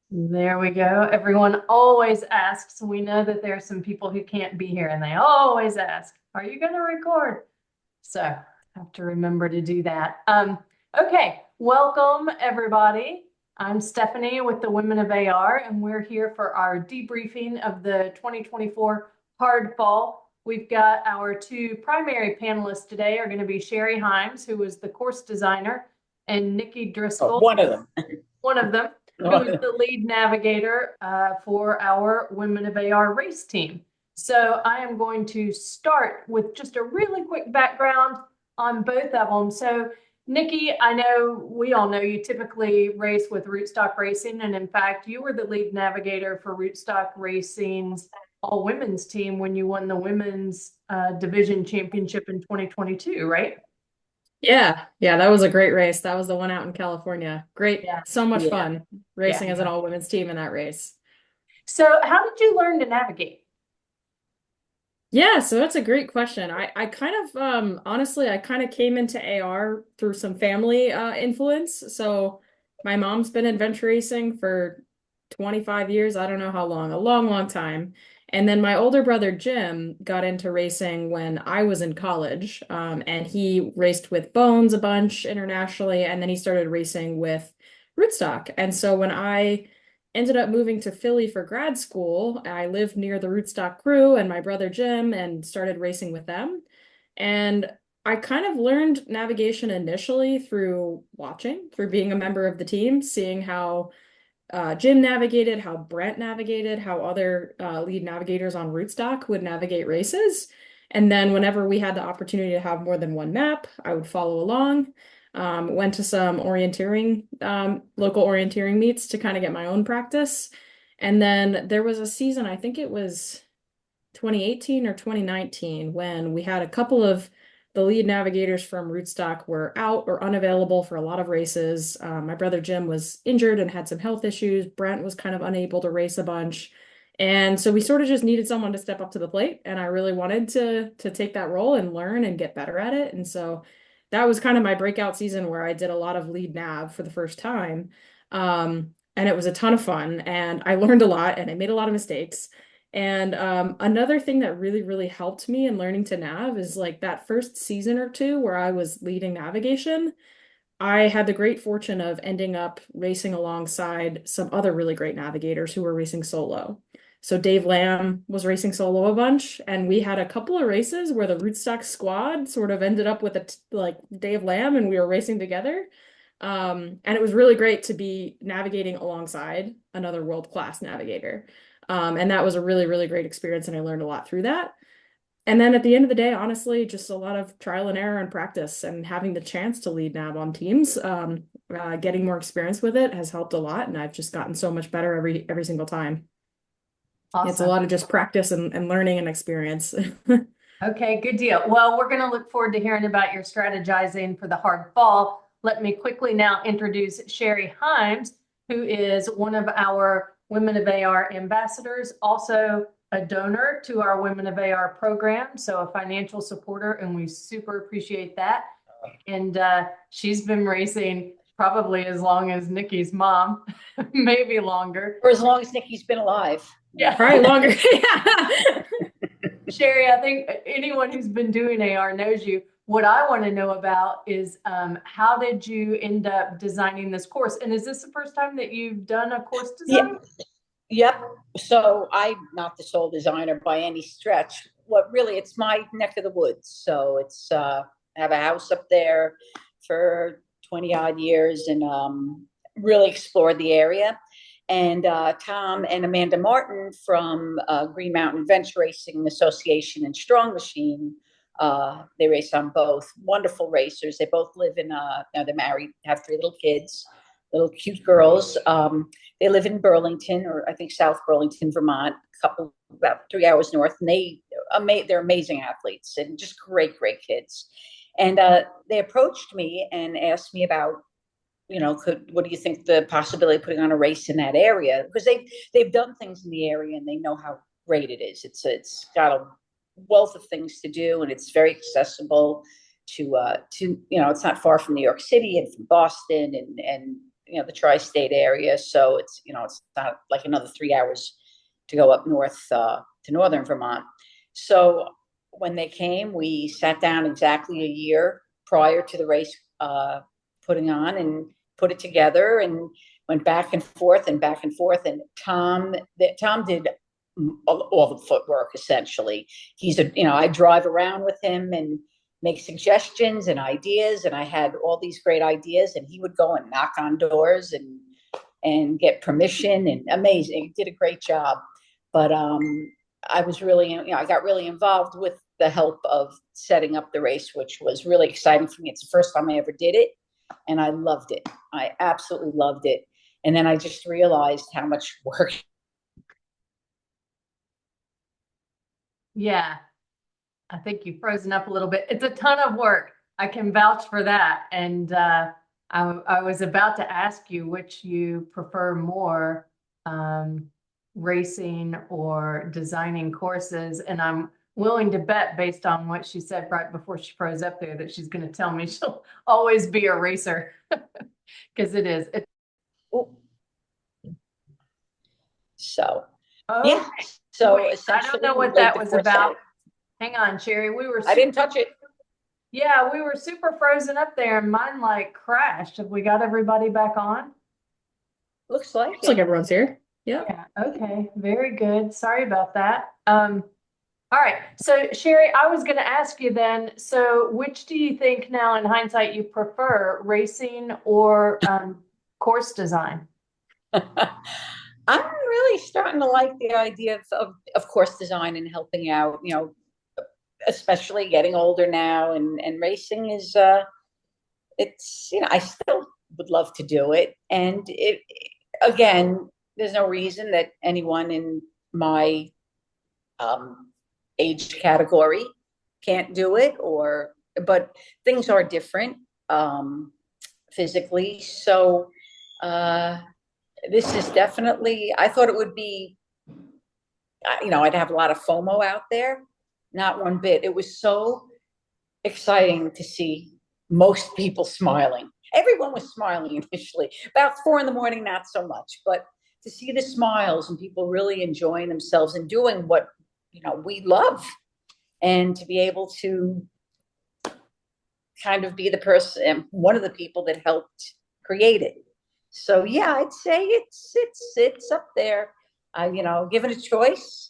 There we go. Everyone always asks. We know that there are some people who can't be here and they always ask, are you going to record? So I have to remember to do that. Okay, welcome everybody. I'm Stephanie with the Women of AR, and we're here for our debriefing of the 2024 Hard Fall. We've got our two primary panelists today are going to be Shari Hymes, who was the course designer, and Nicki Oh, Driscoll, one of them. one of them, who is the lead navigator for our Women of AR race team. So I am going to start with just a really quick background on both of them. So Nicki, I know we all know you typically race with Rootstock Racing, and in fact, you were the lead navigator for Rootstock Racing's all women's team when you won the women's division championship in 2022, right? Yeah, that was a great race. That was the one out in California. Great, Yeah. so much Yeah, fun yeah. racing as an all women's team in that race. So how did you learn to navigate? Yeah, so that's a great question. I kind of honestly I kind of came into AR through some family influence. So my mom's been adventure racing for 25 years. I don't know how long, a long, long time. And then my older brother Jim got into racing when I was in college. And he raced with Bones a bunch internationally, and then he started racing with Rootstock. And so when I ended up moving to Philly for grad school. I lived near the Rootstock crew and my brother Jim and started racing with them. And I kind of learned navigation initially through watching, through being a member of the team, seeing how Jim navigated, how Brent navigated, how other lead navigators on Rootstock would navigate races. And then whenever we had the opportunity to have more than one map, I would follow along. Went to some orienteering, local orienteering meets to kind of get my own practice. And then there was a season, I think it was 2018 or 2019, when we had a couple of the lead navigators from Rootstock were out or unavailable for a lot of races. My brother Jim was injured and had some health issues. Brent was kind of unable to race a bunch. And so we sort of just needed someone to step up to the plate. And I really wanted to take that role and learn and get better at it. And so that was kind of my breakout season where I did a lot of lead nav for the first time. And it was a ton of fun. And I learned a lot and I made a lot of mistakes. And another thing that really, really helped me in learning to nav is like that first season or two where I was leading navigation. I had the great fortune of ending up racing alongside some other really great navigators who were racing solo. So Dave Lamb was racing solo a bunch, and we had a couple of races where the Rootstock squad sort of ended up with like Dave Lamb, and we were racing together. And it was really great to be navigating alongside another world-class navigator. And that was a really, really great experience, and I learned a lot through that. And then at the end of the day, honestly, just a lot of trial and error and practice and having the chance to lead nav on teams, getting more experience with it has helped a lot. And I've just gotten so much better every single time. It's a Awesome. lot of just practice and learning and experience. Okay, good deal. Well, we're going to look forward to hearing about your strategizing for the hard fall. Let me quickly now introduce Shari Hymes, who is one of our Women of AR ambassadors, also a donor to our Women of AR program, so a financial supporter, and we super appreciate that. And she's been racing probably as long as Nicki's mom, maybe longer. For as long as Nicki's been alive. Yeah. Probably longer. Shari, I think anyone who's been doing AR knows you. What I want to know about is how did you end up designing this course? And is this the first time that you've done a course Yeah. design? Yep. So I'm not the sole designer by any stretch. What really, it's my neck of the woods. So it's I have a house up there for 20 odd years and really explored the area. And Tom and Amanda Martin from Green Mountain Adventure Racing Association and Strong Machine, they race on both. Wonderful racers. They both live in, now they're married, have three little kids, little cute girls. They live in Burlington, or I think South Burlington, Vermont, a couple about 3 hours north, and they're amazing athletes and just great kids. And they approached me and asked me about, what do you think the possibility of putting on a race in that area? Because they've done things in the area and they know how great it is. It's got a wealth of things to do and it's very accessible to it's not far from New York City and from Boston and the tri-state area. So it's not like another 3 hours to go up north to northern Vermont. So when they came, we sat down exactly a year prior to the race putting on and put it together and went back and forth and back and forth. And Tom did all the footwork essentially. I drive around with him and make suggestions and ideas, and I had all these great ideas, and he would go and knock on doors and get permission, and amazing. He did a great job. But I was really, I got really involved with the help of setting up the race, which was really exciting for me. It's the first time I ever did it, and I loved it. I absolutely loved it. And then I just realized how much work. Yeah, I think you've frozen up a little bit. It's a ton of work. I can vouch for that. And I was about to ask you which you prefer more, racing or designing courses. And I'm willing to bet, based on what she said right before she froze up there, that she's going to tell me she'll always be a racer. Because it is. So, Okay. yeah. So wait, I don't know what that was about. Hang on, Sherry. I didn't touch it. Yeah, we were super frozen up there and mine like crashed. Have we got everybody back on? Looks like Looks like everyone's here. Yeah. Yeah, okay, very good. Sorry about that. All right, so Sherry, I was gonna ask you then, so which do you think now in hindsight you prefer, racing or course design? I'm really starting to like the idea of course design and helping out, especially getting older now, and racing is it's I still would love to do it, and it again, there's no reason that anyone in my age category can't do it, but things are different physically. So this is definitely, I thought it would be, I'd have a lot of FOMO out there. Not one bit. It was so exciting to see most people smiling. Everyone was smiling initially. About 4 a.m, not so much, but to see the smiles and people really enjoying themselves and doing what, we love, and to be able to kind of be the person, one of the people that helped create it. So yeah, I'd say it's up there. Given a choice,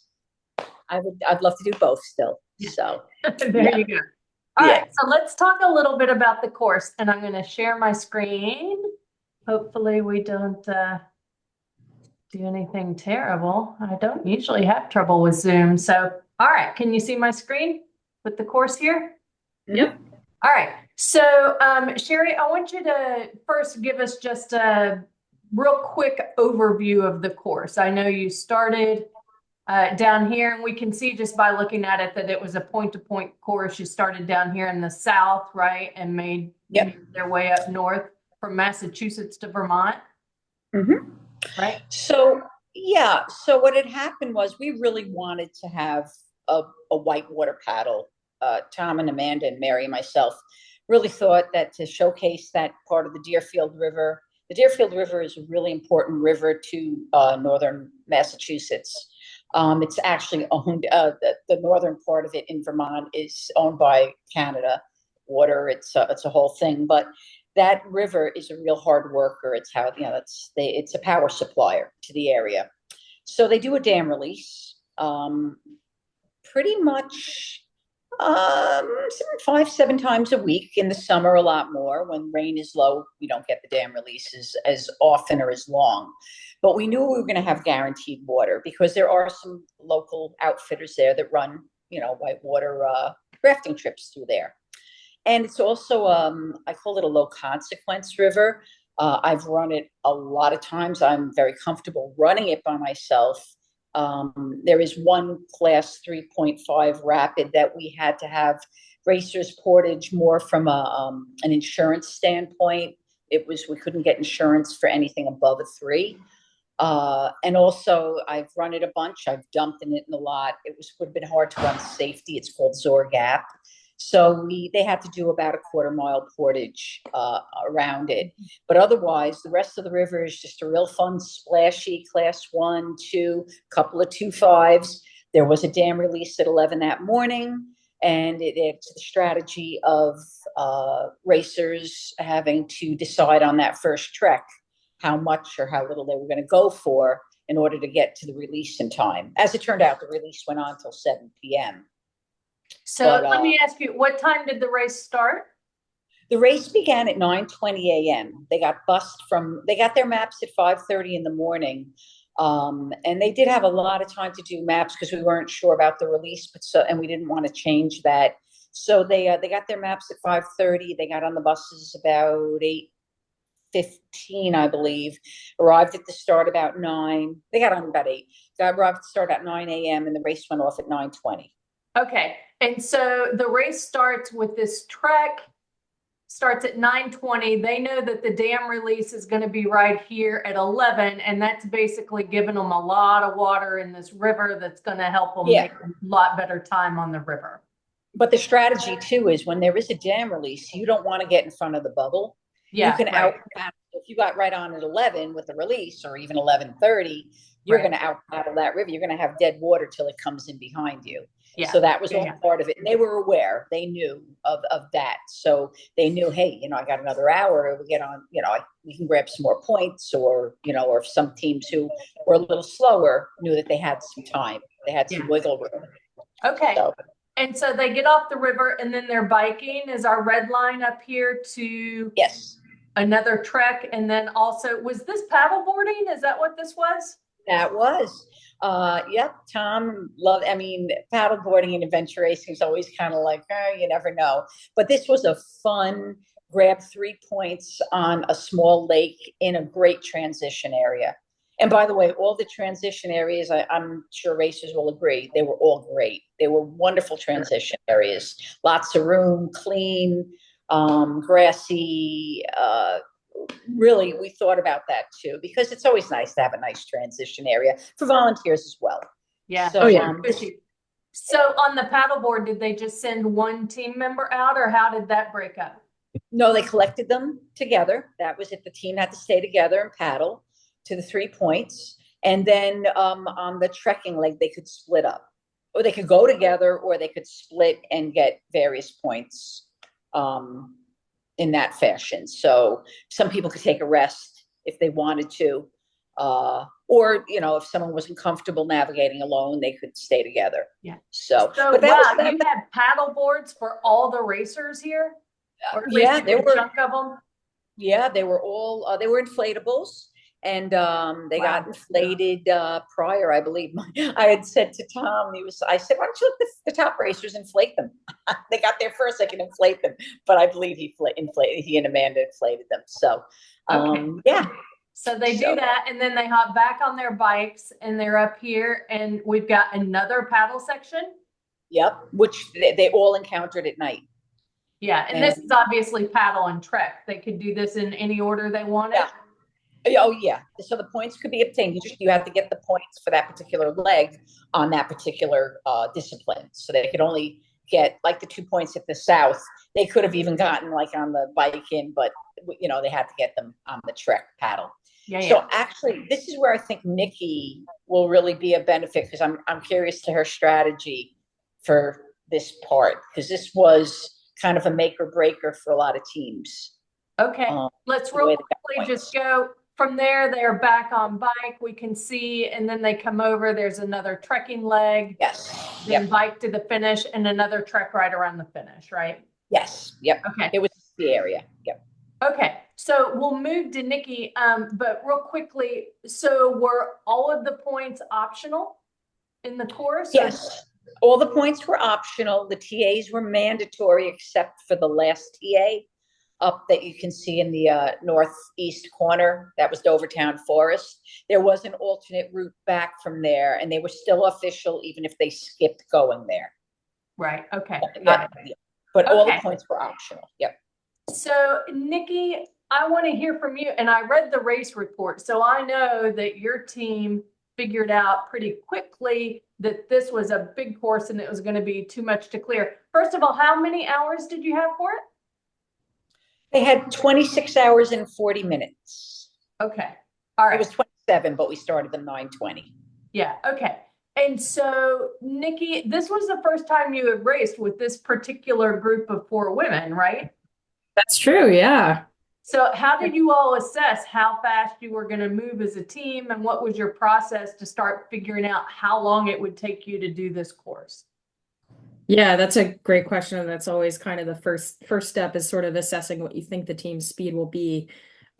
I'd love to do both still. So there you go. All right, so let's talk a little bit about the course, and I'm going to share my screen. Hopefully we don't do anything terrible. I don't usually have trouble with Zoom. So, all right, can you see my screen with the course here? Yep. All right, so Sherry, I want you to first give us just a real quick overview of the course. I know you started down here, and we can see just by looking at it that it was a point-to-point course. You started down here in the south, right, and made their way up north from Massachusetts to Vermont. Mm-hmm. Right. So yeah, so what had happened was we really wanted to have a whitewater paddle. Tom and Amanda and Mary and myself really thought that to showcase that part of the Deerfield River. The Deerfield River is a really important river to northern Massachusetts. It's actually owned, the northern part of it in Vermont is owned by Canada Water. It's a whole thing, but that river is a real hard worker. It's how, it's a power supplier to the area. So they do a dam release pretty much 5-7 times a week. In the summer, a lot more. When rain is low, we don't get the dam releases as often or as long. But we knew we were going to have guaranteed water because there are some local outfitters there that run, whitewater rafting trips through there. And it's also, I call it a low consequence river. I've run it a lot of times. I'm very comfortable running it by myself. There is one class 3.5 rapid that we had to have racers portage more from an insurance standpoint. We couldn't get insurance for anything above a 3. And also I've run it a bunch. I've dumped in it in a lot. It would have been hard to run safety. It's called Zor Gap. So they had to do about a quarter-mile portage around it. But otherwise, the rest of the river is just a real fun, splashy class 1, 2, couple of 2.5s. There was a dam release at 11 that morning, and it's the strategy of racers having to decide on that first trek how much or how little they were going to go for in order to get to the release in time. As it turned out, the release went on until 7 p.m. So But, let me ask you, what time did the race start? The race began at 9:20 a.m. They got their maps at 5:30 in the morning. And they did have a lot of time to do maps because we weren't sure about the release, and we didn't want to change that. So they got their maps at 5:30. They got on the buses about 8:15, I believe. Arrived at the start about 9. They got on about 8. Arrived at the start at 9 a.m. and the race went off at 9:20. Okay, and so the race starts with this trek. Starts at 9:20. They know that the dam release is going to be right here at 11, and that's basically giving them a lot of water in this river that's going to help them make a lot better time on the river. But the strategy too is when there is a dam release, you don't want to get in front of the bubble. Yeah, you can if you got right on at 11 with the release, or even 11:30, you're going to out paddle that river. You're going to have dead water till it comes in behind you. Yeah. So that was all part of it. And they were aware, they knew of that. So they knew, hey, I got another hour, we get on, we can grab some more points, or, or some teams who were a little slower knew that they had some time. They had some wiggle room. Okay. And so they get off the river and then they're biking. Is our red line up here to another trek? And then also, was this paddle boarding? Is that what this was? That was. Yep. Tom loved, paddleboarding and adventure racing is always kind of like, you never know. But this was a fun grab 3 points on a small lake in a great transition area. And by the way, all the transition areas, I'm sure racers will agree, they were all great. They were wonderful transition areas. Lots of room, clean, grassy, really, we thought about that too, because it's always nice to have a nice transition area for volunteers as well. Yeah. So, so on the paddleboard, did they just send one team member out, or how did that break up? No, they collected them together. That was it. The team had to stay together and paddle to the 3 points. And then on the trekking leg, they could split up, or they could go together, or they could split and get various points in that fashion. So some people could take a rest if they wanted to, or if someone wasn't comfortable navigating alone, they could stay together. Yeah. So but wow, you had paddle boards for all the racers here? Or at least there were a chunk of them? Yeah, they were all they were inflatables. And they got inflated prior, I believe. I had said to Tom, I said, why don't you let the top racers inflate them? They got there first, I can inflate them. But I believe he and Amanda inflated them. So, So they do that, and then they hop back on their bikes, and they're up here, and we've got another paddle section. Yep, which they all encountered at night. Yeah, and this is obviously paddle and trek. They could do this in any order they wanted. Yeah. Oh yeah. So the points could be obtained. You have to get the points for that particular leg on that particular discipline. So they could only get like the 2 points at the South. They could have even gotten like on the bike in, but they had to get them on the trek paddle. So actually, this is where I think Nicki will really be a benefit, because I'm curious to her strategy for this part, because this was kind of a make or breaker for a lot of teams. Okay, let's real quickly just go from there. They're back on bike, we can see, and then they come over. There's another trekking leg. Yes. Then bike to the finish, and another trek right around the finish, right? Yes. Yep. Okay. It was the area. Yep. Okay, so we'll move to Nicki, but real quickly, so were all of the points optional in the course? Yes, all the points were optional. The TAs were mandatory, except for the last TA up that you can see in the northeast corner. That was Dovertown Forest. There was an alternate route back from there, and they were still official even if they skipped going there. Right, okay. Yeah. But all the points were optional. Yep. So Nicki, I want to hear from you. And I read the race report, so I know that your team figured out pretty quickly that this was a big course and it was going to be too much to clear. First of all, how many hours did you have for it? They had 26 hours and 40 minutes. Okay. All It right. was 27, but we started at 9:20. Yeah. Okay. And so, Nikki, this was the first time you had raced with this particular group of 4 women, right? That's true, yeah. So how did you all assess how fast you were going to move as a team, and what was your process to start figuring out how long it would take you to do this course? Yeah, that's a great question. And that's always kind of the first step is sort of assessing what you think the team's speed will be.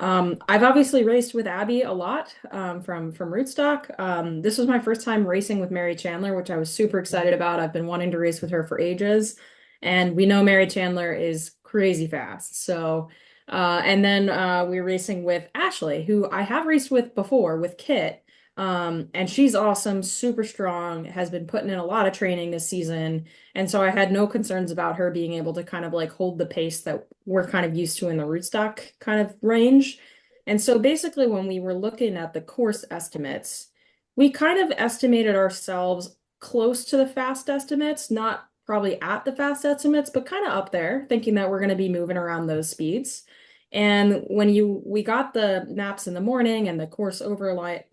I've obviously raced with Abby a lot from Rootstock. This was my first time racing with Mary Chandler, which I was super excited about. I've been wanting to race with her for ages, and we know Mary Chandler is crazy fast. So, and then we were racing with Ashley, who I have raced with before with Kit. And she's awesome, super strong, has been putting in a lot of training this season. And so I had no concerns about her being able to kind of like hold the pace that we're kind of used to in the rootstock kind of range. And so basically, when we were looking at the course estimates, we kind of estimated ourselves close to the fast estimates, not probably at the fast estimates, but kind of up there, thinking that we're going to be moving around those speeds. And when we got the maps in the morning and the course overlay,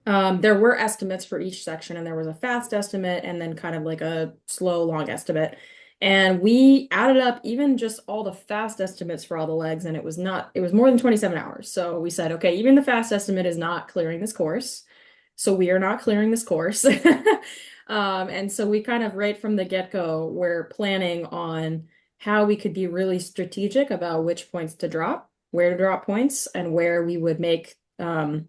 there were estimates for each section, and there was a fast estimate and then kind of like a slow, long estimate. And we added up even just all the fast estimates for all the legs, and it was more than 27 hours. So we said, okay, even the fast estimate is not clearing this course. So we are not clearing this course. And so we kind of right from the get-go, we're planning on how we could be really strategic about which points to drop, where to drop points, and where we would make kind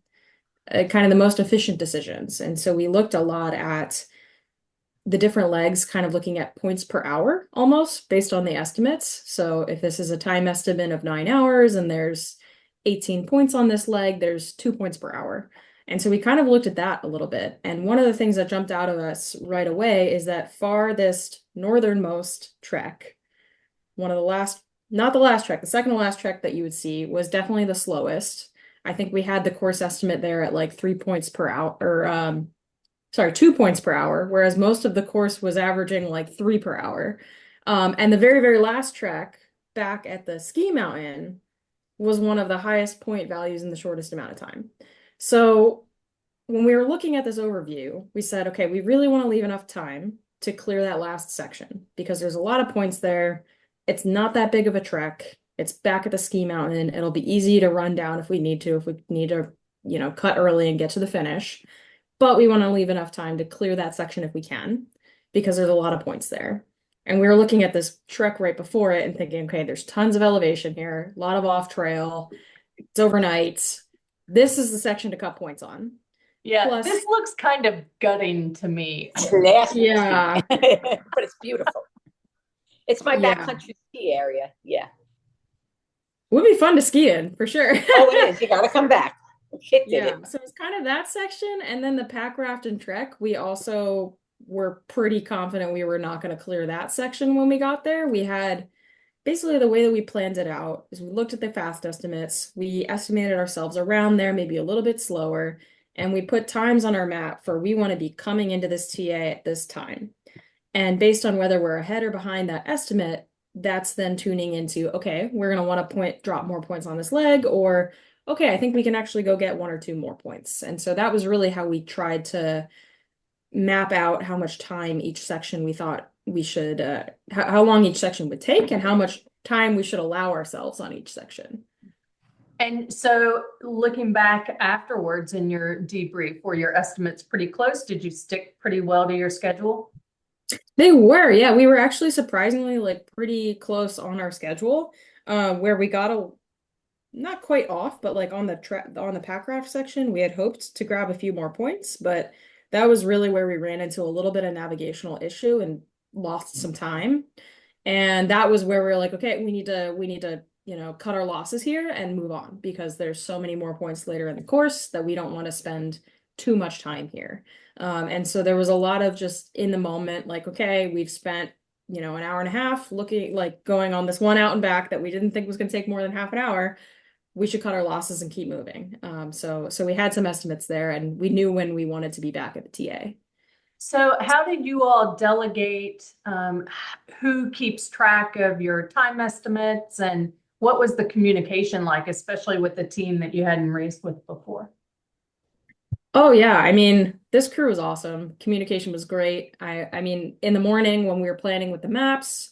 of the most efficient decisions. And so we looked a lot at the different legs, kind of looking at points per hour almost based on the estimates. So if this is a time estimate of 9 hours and there's 18 points on this leg, there's 2 points per hour. And so we kind of looked at that a little bit. And one of the things that jumped out of us right away is that farthest northernmost trek, one of the last, not the last trek, the second to last trek that you would see was definitely the slowest. I think we had the course estimate there at like 3 points per hour, or sorry, 2 points per hour, whereas most of the course was averaging like 3 per hour. And the very, very last trek back at the ski mountain was one of the highest point values in the shortest amount of time. So when we were looking at this overview, we said, okay, we really want to leave enough time to clear that last section because there's a lot of points there. It's not that big of a trek. It's back at the ski mountain. It'll be easy to run down if we need to, cut early and get to the finish. But we want to leave enough time to clear that section if we can, because there's a lot of points there. And we were looking at this trek right before it and thinking, okay, there's tons of elevation here, a lot of off trail. It's overnight. This is the section to cut points on. Yeah, Plus, this looks kind of gutting to me. Yeah. But it's beautiful. It's my backcountry ski area. Yeah. Would be fun to ski in for sure. Oh, it is. You got to come back. Yeah. So it's kind of that section. And then the pack raft and trek, we also were pretty confident we were not going to clear that section when we got there. We had basically the way that we planned it out is we looked at the fast estimates. We estimated ourselves around there, maybe a little bit slower. And we put times on our map for we want to be coming into this TA at this time. And based on whether we're ahead or behind that estimate, that's then tuning into, okay, we're going to want to drop more points on this leg, or, okay, I think we can actually go get 1 or 2 more points. And so that was really how we tried to map out how much time each section we thought we should, how long each section would take and how much time we should allow ourselves on each section. And so looking back afterwards in your debrief, were your estimates pretty close? Did you stick pretty well to your schedule? They were, yeah. We were actually surprisingly like pretty close on our schedule, where we got not quite off, but like on the pack raft section, we had hoped to grab a few more points, but that was really where we ran into a little bit of navigational issue and lost some time. And that was where we were like, okay, we need to, cut our losses here and move on because there's so many more points later in the course that we don't want to spend too much time here. And so there was a lot of just in the moment, like, okay, we've spent, an hour and a half looking, like going on this one out and back that we didn't think was going to take more than half an hour. we should cut our losses and keep moving. So we had some estimates there, and we knew when we wanted to be back at the TA. So how did you all delegate, who keeps track of your time estimates, and what was the communication like, especially with the team that you hadn't raced with before? Oh yeah, I mean, this crew was awesome. Communication was great. I mean, in the morning when we were planning with the maps,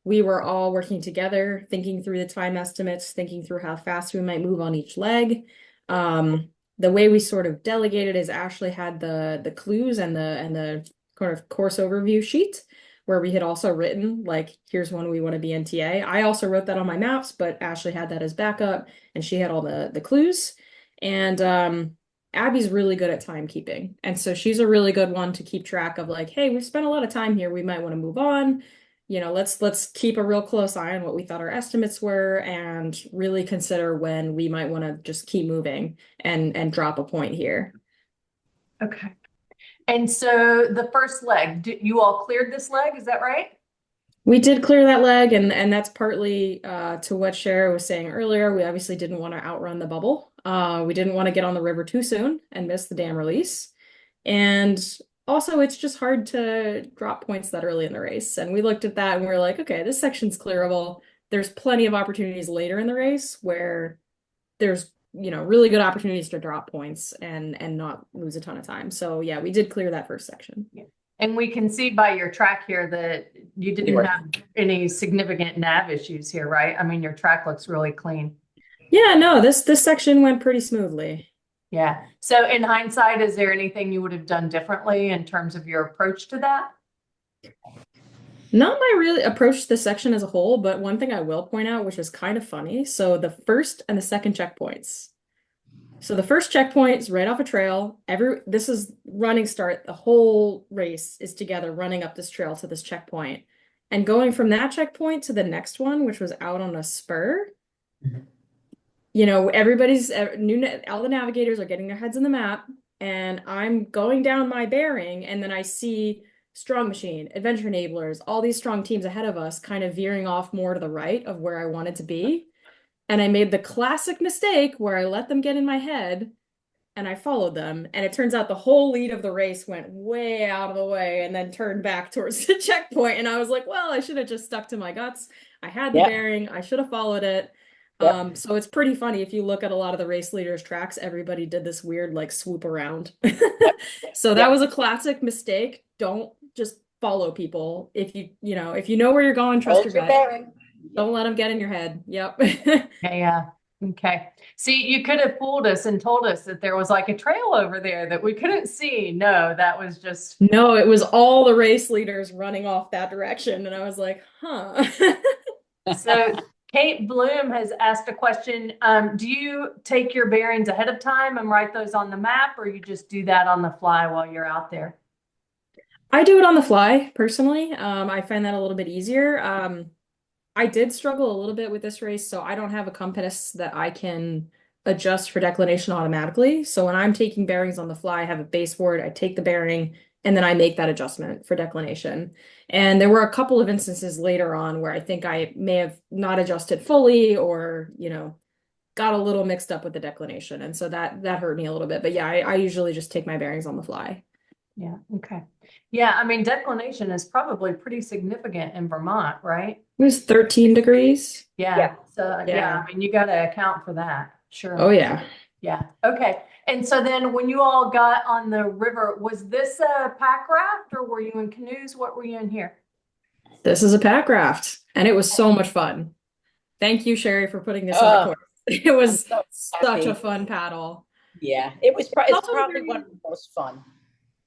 we were all working together, thinking through the time estimates, thinking through how fast we might move on each leg. The way we sort of delegated is Ashley had the clues and the kind of course overview sheet where we had also written like, here's when we want to be NTA. I also wrote that on my maps, but Ashley had that as backup, and she had all the clues. And Abby's really good at timekeeping. And so she's a really good one to keep track of like, hey, we've spent a lot of time here. We might want to move on. You know, let's keep a real close eye on what we thought our estimates were and really consider when we might want to just keep moving and drop a point here. Okay. And so the first leg, you all cleared this leg, is that right? We did clear that leg, and that's partly to what Shara was saying earlier. We obviously didn't want to outrun the bubble. We didn't want to get on the river too soon and miss the dam release. And also, it's just hard to drop points that early in the race. And we looked at that and we were like, okay, this section's clearable. There's plenty of opportunities later in the race where there's, you know, really good opportunities to drop points and not lose a ton of time. So yeah, we did clear that first section. Yeah. And we can see by your track here that you didn't have any significant nav issues here, right? I mean, your track looks really clean. Yeah, no, this section went pretty smoothly. Yeah. So in hindsight, is there anything you would have done differently in terms of your approach to that? Not my really approach to this section as a whole, but one thing I will point out, which is kind of funny. So the first and the second checkpoints. So the first checkpoint is right off a trail. This is running start. The whole race is together running up this trail to this checkpoint. And going from that checkpoint to the next one, which was out on a spur, you know, all the navigators are getting their heads in the map, and I'm going down my bearing, and then I see Strong Machine, Adventure Enablers, all these strong teams ahead of us kind of veering off more to the right of where I wanted to be. And I made the classic mistake where I let them get in my head and I followed them. And it turns out the whole lead of the race went way out of the way and then turned back towards the checkpoint. And I was like, well, I should have just stuck to my guts. I had the bearing. I should have followed it. So it's pretty funny. If you look at a lot of the race leaders' tracks, everybody did this weird like swoop around. So that was a classic mistake. Don't just follow people. If you know where you're going, trust your gut. Bearing. Don't let them get in your head. Yep. Yeah. Okay. See, you could have fooled us and told us that there was like a trail over there that we couldn't see. No, that was just. No, it was all the race leaders running off that direction. And I was like, huh. So Kate Bloom has asked a question. Do you take your bearings ahead of time and write those on the map, or you just do that on the fly while you're out there? I do it on the fly, personally. I find that a little bit easier. I did struggle a little bit with this race, so I don't have a compass that I can adjust for declination automatically. So when I'm taking bearings on the fly, I have a baseboard, I take the bearing, and then I make that adjustment for declination. And there were a couple of instances later on where I think I may have not adjusted fully or, you know, got a little mixed up with the declination. And so that hurt me a little bit. But yeah, I usually just take my bearings on the fly. Yeah. Okay. Yeah. I mean, declination is probably pretty significant in Vermont, right? It was 13 degrees. Yeah. So yeah, I mean, you got to account for that. Sure. Oh yeah. Yeah. Okay. And so then when you all got on the river, was this a pack raft or were you in canoes? What were you in here? This is a pack raft, and it was so much fun. Thank you, Shari, for putting this on the course. It was such a fun paddle. Yeah, it's probably one of the most fun.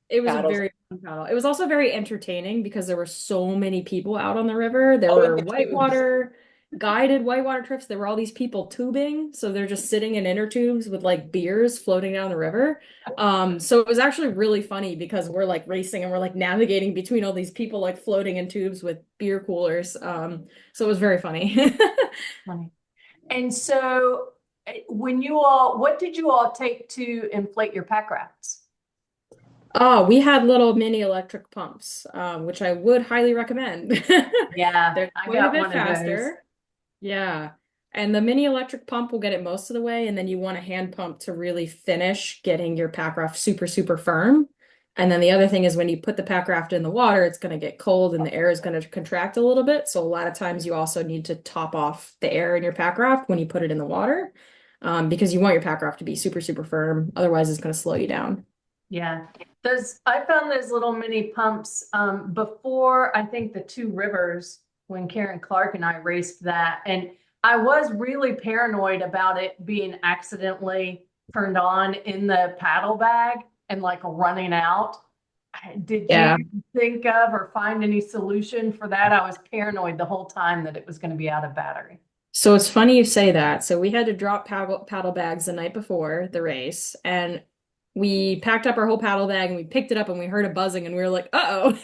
It was a very fun paddle. It was also very entertaining because there were so many people out on the river. There were guided whitewater trips. There were all these people tubing. So they're just sitting in inner tubes with like beers floating down the river. So it was actually really funny because we're like racing and we're like navigating between all these people like floating in tubes with beer coolers. So it was very funny. Funny. And so what did you all take to inflate your pack rafts? Oh, we had little mini electric pumps, which I would highly recommend. Yeah, They're quite a bit faster. Yeah. And the mini electric pump will get it most of the way, and then you want a hand pump to really finish getting your pack raft super, super firm. And then the other thing is when you put the pack raft in the water, it's going to get cold and the air is going to contract a little bit. So a lot of times you also need to top off the air in your pack raft when you put it in the water, because you want your pack raft to be super, super firm. Otherwise, it's going to slow you down. Yeah. I found those little mini pumps before, I think, the Two Rivers, when Karen Clark and I raced that. And I was really paranoid about it being accidentally turned on in the paddle bag and like running out. Did Yeah. you think of or find any solution for that? I was paranoid the whole time that it was going to be out of battery. So it's funny you say that. So we had to drop paddle bags the night before the race, and we packed up our whole paddle bag and we picked it up and we heard a buzzing and we were like, uh-oh.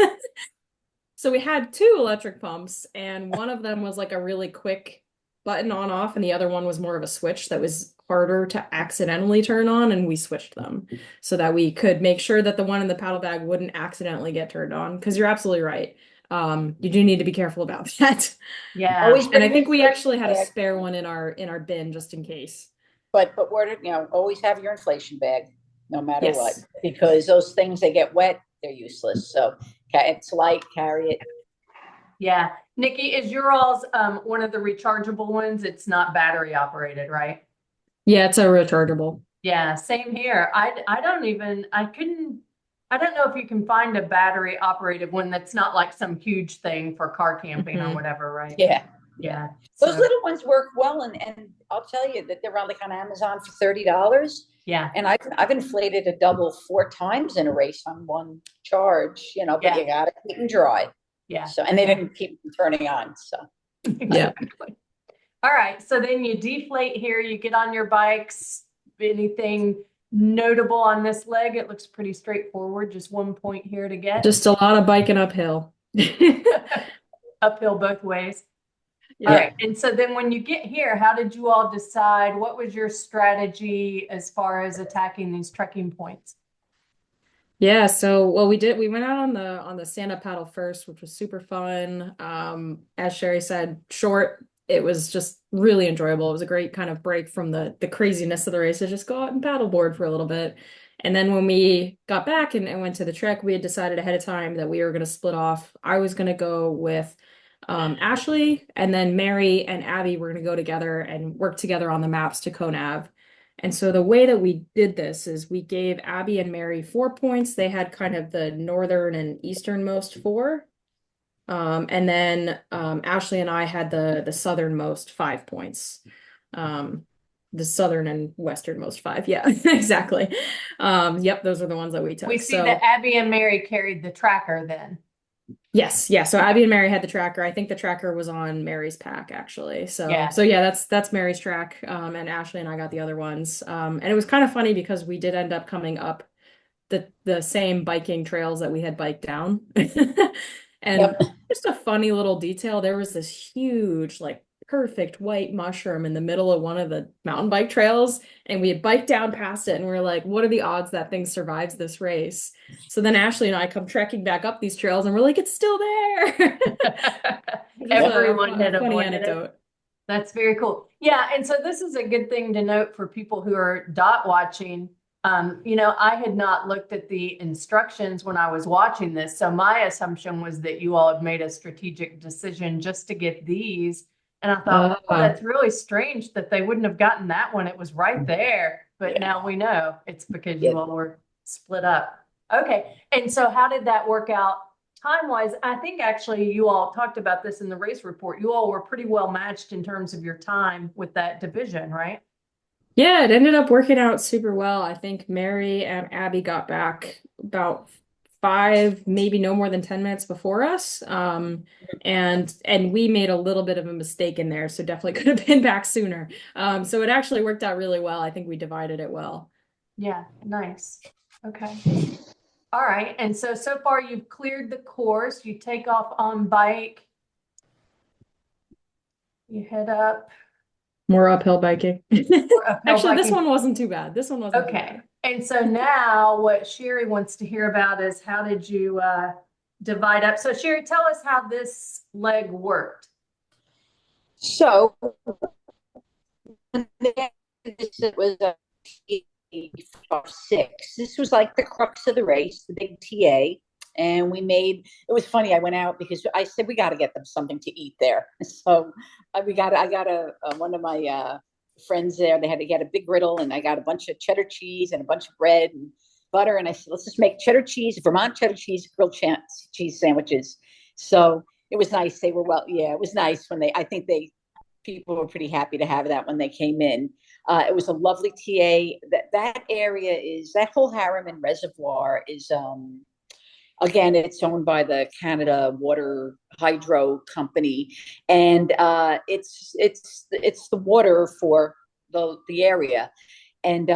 So we had two electric pumps, and one of them was like a really quick button on off, and the other one was more of a switch that was harder to accidentally turn on, and we switched them so that we could make sure that the one in the paddle bag wouldn't accidentally get turned on. Because you're absolutely right. You do need to be careful about that. Yeah. Always And bring I think your we actually had a inflation bag, spare one in our bin just in case. but always have your inflation bag, no matter what, Yes. because those things, they get wet, they're useless. So it's light, carry it. Yeah. Nikki, is your all's one of the rechargeable ones? It's not battery operated, right? Yeah, it's a rechargeable. Yeah, same here. I don't know if you can find a battery operated one that's not like some huge thing for car camping or whatever, right? Yeah. Yeah. Those So, little ones work well, and I'll tell you that they're on like on Amazon for $30. yeah. And I've inflated a double 4 times in a race on one charge, but Yeah. you gotta keep them dry. Yeah. So, and they didn't keep them turning on. So Yeah. Exactly. All right. So then you deflate here, you get on your bikes. Anything notable on this leg? It looks pretty straightforward. Just 1 point here to get. Just a lot of biking uphill. Uphill both ways. Yeah. All right. And so then when you get here, how did you all decide? What was your strategy as far as attacking these trekking points? Yeah, so we went out on the stand-up paddle first, which was super fun. As Sherry said, short. It was just really enjoyable. It was a great kind of break from the craziness of the race to just go out and paddleboard for a little bit. And then when we got back and went to the trek, we had decided ahead of time that we were going to split off. I was going to go with Ashley, and then Mary and Abby were going to go together and work together on the maps to Conav. And so the way that we did this is we gave Abby and Mary 4 points. They had kind of the northern and easternmost four. And then Ashley and I had the southernmost 5 points. The southern and westernmost five. Yeah, exactly. Yep, those are the ones that we took. We see that Abby and Mary carried the tracker then. Yes, yeah. So Abby and Mary had the tracker. I think the tracker was on Mary's pack actually. So Yeah. That's Mary's track. And Ashley and I got the other ones. And it was kind of funny because we did end up coming up the same biking trails that we had biked down. And just a funny little detail, there was this huge, like perfect white mushroom in the middle of one of the mountain bike trails, and we had biked down past it, and we were like, what are the odds that thing survives this race? So then Ashley and I come trekking back up these trails, and we're like, it's still there. Everyone had a funny avoided anecdote. it. That's very cool. Yeah, and so this is a good thing to note for people who are dot watching. I had not looked at the instructions when I was watching this, so my assumption was that you all had made a strategic decision just to get these. And I thought, oh, that's really strange that they wouldn't have gotten that one. It was right there. But now we know it's because you all were split up. Okay. And so how did that work out time-wise? I think actually you all talked about this in the race report. You all were pretty well matched in terms of your time with that division, right? Yeah, it ended up working out super well. I think Mary and Abby got back about 5, maybe no more than 10 minutes before us. And we made a little bit of a mistake in there, so definitely could have been back sooner. So it actually worked out really well. I think we divided it well. Yeah, nice. Okay. All right. And so far you've cleared the course. You take off on bike. You head up. More uphill biking. Actually, this biking. one wasn't too bad. This one wasn't too bad. And so now what Shari wants to hear about is how did you divide up? So Shari, tell us how this leg worked. So It was a six. This was like the crux of the race, the big TA. And it was funny. I went out because I said, we got to get them something to eat there. So I got one of my friends there. They had to get a big griddle, and I got a bunch of cheddar cheese and a bunch of bread and butter. And I said, let's just make Vermont cheddar cheese, cheese sandwiches. So it was nice. They were it was nice I think people were pretty happy to have that when they came in. It was a lovely TA. That area that whole Harriman Reservoir is, again, it's owned by the Canada Water Hydro Company, and it's the water for the area. And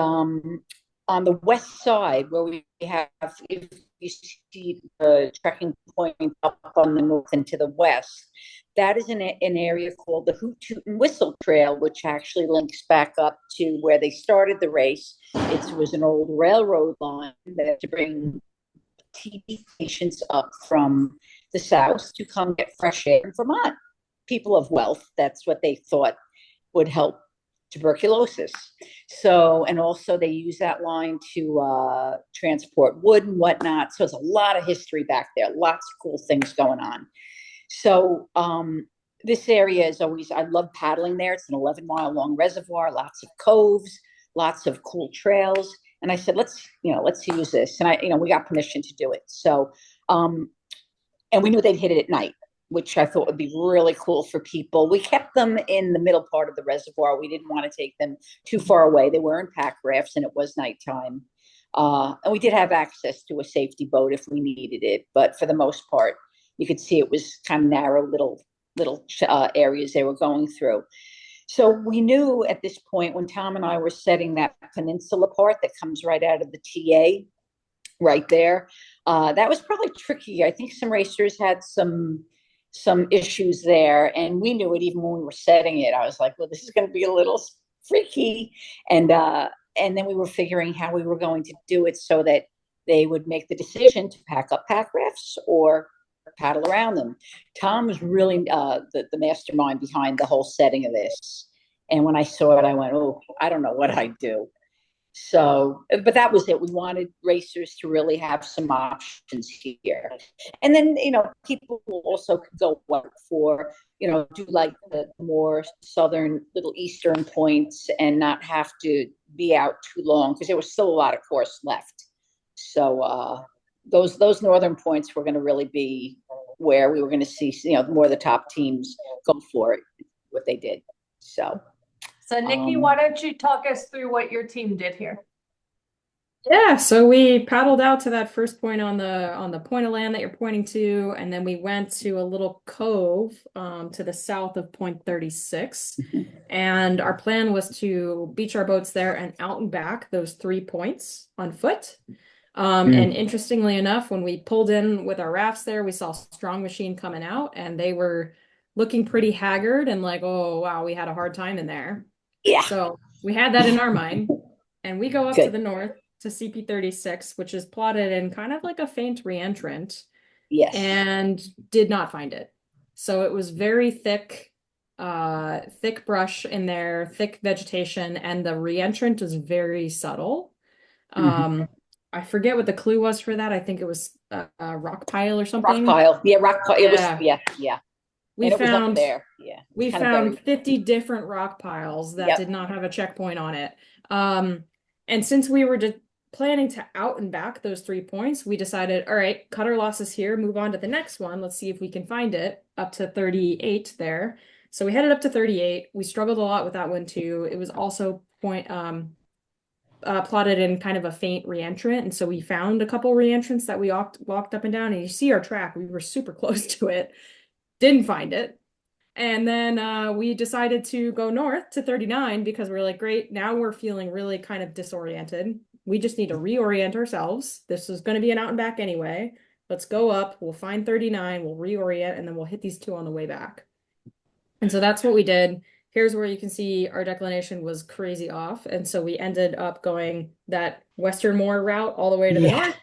on the west side, where we have, if you see the trekking point up on the north and to the west, that is an area called the Hoot Toot and Whistle Trail, which actually links back up to where they started the race. It was an old railroad line that to bring TB patients up from the south to come get fresh air in Vermont. People of wealth, that's what they thought would help tuberculosis. So, and also they use that line to transport wood and whatnot. So there's a lot of history back there, lots of cool things going on. So this area is always, I love paddling there. It's an 11-mile long reservoir, lots of coves, lots of cool trails. And I said, let's use this. And we got permission to do it. So, and we knew they'd hit it at night, which I thought would be really cool for people. We kept them in the middle part of the reservoir. We didn't want to take them too far away. They were in pack rafts and it was nighttime. And we did have access to a safety boat if we needed it. But for the most part, you could see it was kind of narrow little areas they were going through. So we knew at this point when Tom and I were setting that peninsula part that comes right out of the TA right there, that was probably tricky. I think some racers had some issues there, and we knew it even when we were setting it. I was like, well, this is going to be a little freaky. And then we were figuring how we were going to do it so that they would make the decision to pack up pack rafts or paddle around them. Tom was really the mastermind behind the whole setting of this. And when I saw it, I went, oh, I don't know what I'd do. So, but that was it. We wanted racers to really have some options here. And then, people will also go for, do like the more southern, little eastern points and not have to be out too long because there was still a lot of course left. So, those northern points were going to really be where we were going to see, more of the top teams go for it, what they did. So Nicki, why don't you talk us through what your team did here? Yeah, so we paddled out to that first point on the point of land that you're pointing to, and then we went to a little cove to the south of Point 36. And our plan was to beach our boats there and out and back those 3 points on foot. And interestingly enough, when we pulled in with our rafts there, we saw Strong Machine coming out, and they were looking pretty haggard and like, oh, wow, we had a hard time in there. Yeah. So we had that in our mind, and we go up to the north to CP 36, which is plotted in kind of like a faint reentrant. Yes. And did not find it. So it was very thick brush in there, thick vegetation, and the reentrant was very subtle. I forget what the clue was for that. I think it was a rock pile or something. Rock pile. Yeah, rock pile. Yeah. It was, yeah. We found there. Yeah. We found 50 different rock piles that did not have a checkpoint on it. And since we were planning to out and back those 3 points, we decided, all right, cut our losses here, move on to the next one. Let's see if we can find it up to 38 there. So we headed up to 38. We struggled a lot with that one too. It was also plotted in kind of a faint reentrant. And so we found a couple reentrants that we walked up and down, and you see our track. We were super close to it. Didn't find it. And then we decided to go north to 39 because we're like, great, now we're feeling really kind of disoriented. We just need to reorient ourselves. This is going to be an out and back anyway. Let's go up. We'll find 39. We'll reorient, and then we'll hit these 2 on the way back. And so that's what we did. Here's where you can see our declination was crazy off. And so we ended up going that Western Moor route all the way to the north,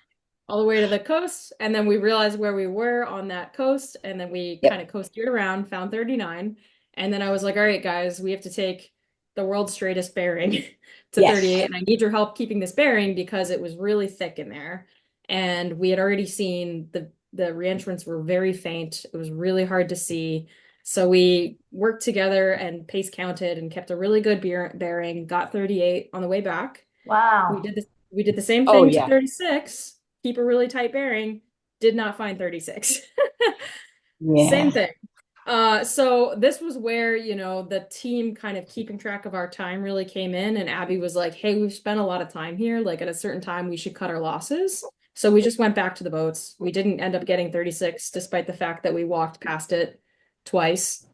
all the way to the coast. And then we realized where we were on that coast. And then we kind of coasted around, found 39. And then I was like, all right, guys, we have to take the world's straightest bearing to Yes. 38, and I need your help keeping this bearing because it was really thick in there. And we had already seen the reentrants were very faint. It was really hard to see. So we worked together and pace counted and kept a really good bearing, got 38 on the way back. Wow. We did the same Oh, thing to yeah. 36, keep a really tight bearing, did not find 36. Yeah. Same thing. So this was where, you know, the team kind of keeping track of our time really came in, and Abby was like, hey, we've spent a lot of time here. Like at a certain time, we should cut our losses. So we just went back to the boats. We didn't end up getting 36, despite the fact that we walked past it twice.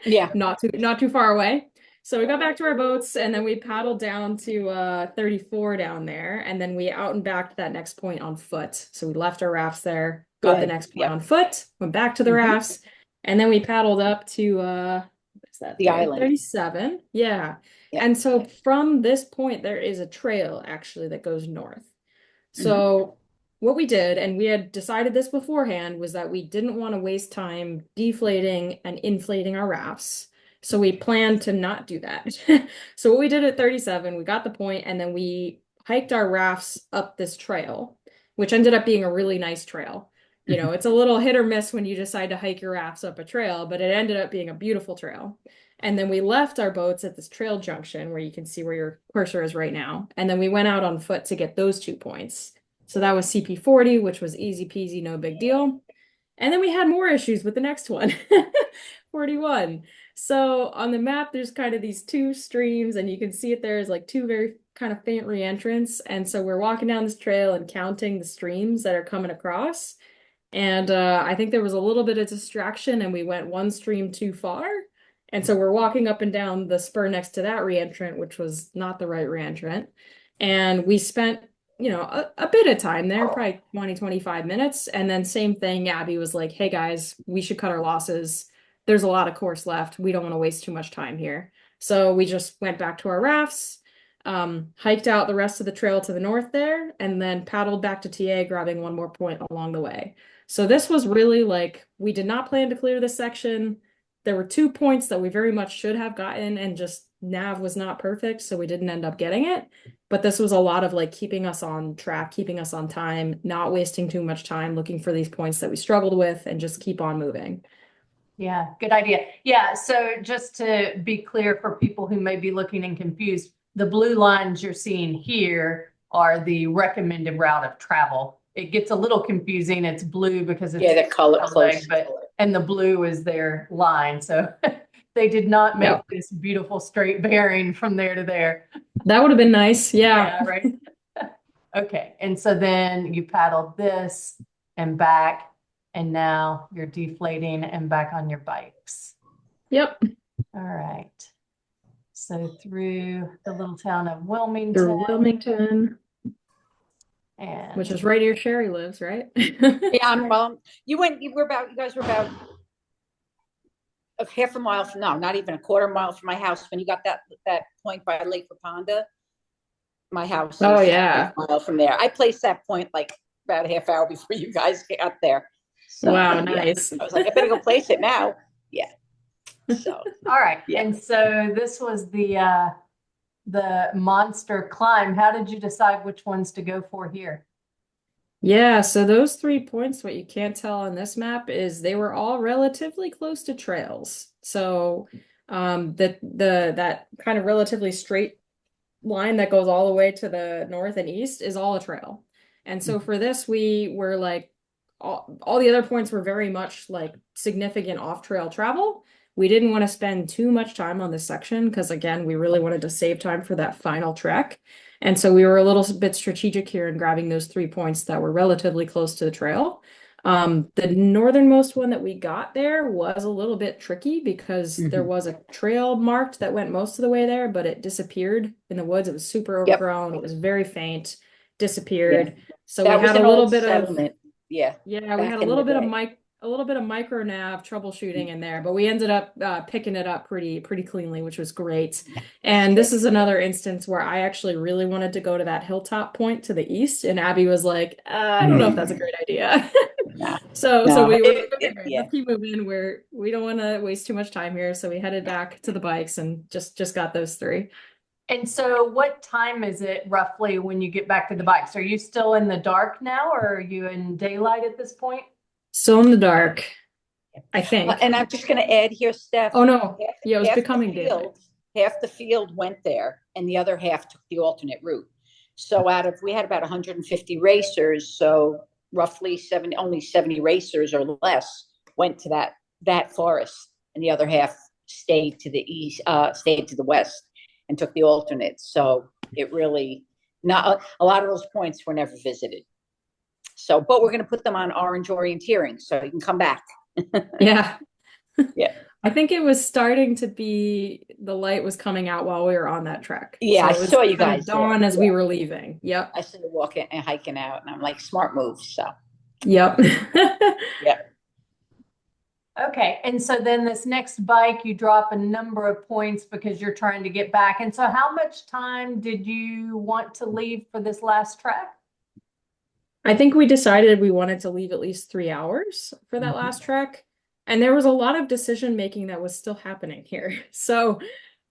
Yeah. Not too far away. So we got back to our boats, and then we paddled down to 34 down there, and then we out and back to that next point on foot. So we left our rafts there, got the next point on foot, went back to the rafts, and then we paddled up to what's that? The island. 37. Yeah. And so from this point, there is a trail actually that goes north. So what we did, and we had decided this beforehand, was that we didn't want to waste time deflating and inflating our rafts. So we planned to not do that. So what we did at 37, we got the point, and then we hiked our rafts up this trail, which ended up being a really nice trail. You know, it's a little hit or miss when you decide to hike your rafts up a trail, but it ended up being a beautiful trail. And then we left our boats at this trail junction where you can see where your cursor is right now. And then we went out on foot to get those 2 points. So that was CP 40, which was easy peasy, no big deal. And then we had more issues with the next one, 41. So on the map, there's kind of these 2 streams, and you can see it there is like 2 very kind of faint reentrants. And so we're walking down this trail and counting the streams that are coming across. And I think there was a little bit of distraction, and we went 1 stream too far. And so we're walking up and down the spur next to that reentrant, which was not the right reentrant. And we spent, you know, a bit of time there, probably 20, 25 minutes. And then same thing, Abby was like, hey guys, we should cut our losses. There's a lot of course left. We don't want to waste too much time here. So we just went back to our rafts, hiked out the rest of the trail to the north there, and then paddled back to TA, grabbing 1 more point along the way. So this was really like, we did not plan to clear this section. There were 2 points that we very much should have gotten, and just nav was not perfect, so we didn't end up getting it. But this was a lot of like keeping us on track, keeping us on time, not wasting too much time looking for these points that we struggled with, and just keep on moving. Yeah, good idea. Yeah, so just to be clear for people who may be looking and confused, the blue lines you're seeing here are the recommended route of travel. It gets a little confusing. It's blue because it's the color leg, and the blue is their line. So they did not make this beautiful straight bearing from there to there. That would have been nice. Yeah. Yeah, right. Okay. And so then you paddled this and back, and now you're deflating and back on your bikes. Yep. All right. So through the little town of Wilmington. Through Wilmington. And which is right near Shari lives, right? Yeah, you guys were about a half a mile from, no, not even a quarter mile from my house when you got that point by Lake Raponda. My house. Oh yeah. A mile from there. I placed that point like about a half hour before you guys got there. So, wow, nice. I was like, I better go place it now. Yeah. So all right. Yeah. And so this was the monster climb. How did you decide which ones to go for here? Yeah, so those 3 points, what you can't tell on this map is they were all relatively close to trails. So that kind of relatively straight line that goes all the way to the north and east is all a trail. And so for this, we were like, all the other points were very much like significant off-trail travel. We didn't want to spend too much time on this section because, again, we really wanted to save time for that final trek. And so we were a little bit strategic here in grabbing those 3 points that were relatively close to the trail. The northernmost one that we got there was a little bit tricky because there was a trail marked that went most of the way there, but it disappeared in the woods. It was super overgrown. It was very faint, disappeared. So that we had a little bit settlement. of we had a little bit of micro nav troubleshooting in there, but we ended up picking it up pretty cleanly, which was great. And this is another instance where I actually really wanted to go to that hilltop point to the east, and Abby was like, I don't know if that's a great idea. No, So we were like, okay, it, great, yeah. let's keep moving. We don't want to waste too much time here. So we headed back to the bikes and just got those three. And so what time is it roughly when you get back to the bikes? Are you still in the dark now or are you in daylight at this point? Still in the dark, I think. And I'm just going to add here, Steph. Oh no. half, Yeah, it was half becoming the daylight. field, half the field went there, and the other half took the alternate route. So we had about 150 racers, so roughly only 70 racers or less went to that forest, and the other half stayed to the east, stayed to the west, and took the alternates. So it really not a lot of those points were never visited. So, but we're going to put them on orange orienteering, so you can come back. Yeah. Yeah. I think it was starting to be the light was coming out while we were on that trek. Yeah, So I it was saw you kind of guys dawn there. as we were leaving. Yep. I started walking and hiking out, and I'm like, smart move. So, Yep. yeah. Okay, and so then this next bike, you drop a number of points because you're trying to get back. And so how much time did you want to leave for this last track? I think we decided we wanted to leave at least 3 hours for that last trek. And there was a lot of decision making that was still happening here. So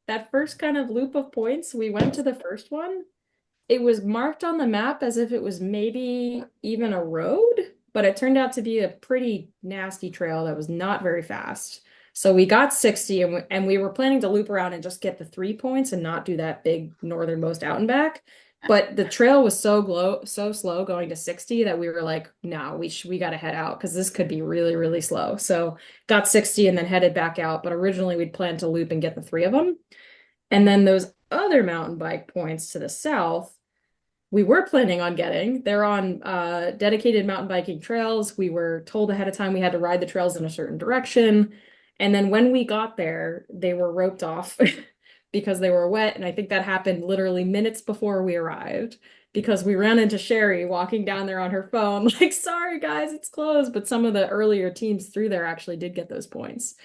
that first kind of loop of points, we went to the first one. It was marked on the map as if it was maybe even a road, but it turned out to be a pretty nasty trail that was not very fast. So we got 60 and we were planning to loop around and just get the 3 points and not do that big northernmost out and back. But the trail was so slow going to 60 that we were like, no, we got to head out because this could be really, really slow. So got 60 and then headed back out. But originally we'd planned to loop and get the three of them. And then those other mountain bike points to the south, we were planning on getting. They're on dedicated mountain biking trails. We were told ahead of time we had to ride the trails in a certain direction. And then when we got there, they were roped off because they were wet. And I think that happened literally minutes before we arrived because we ran into Shari walking down there on her phone, like, sorry guys, it's closed. But some of the earlier teams through there actually did get those points.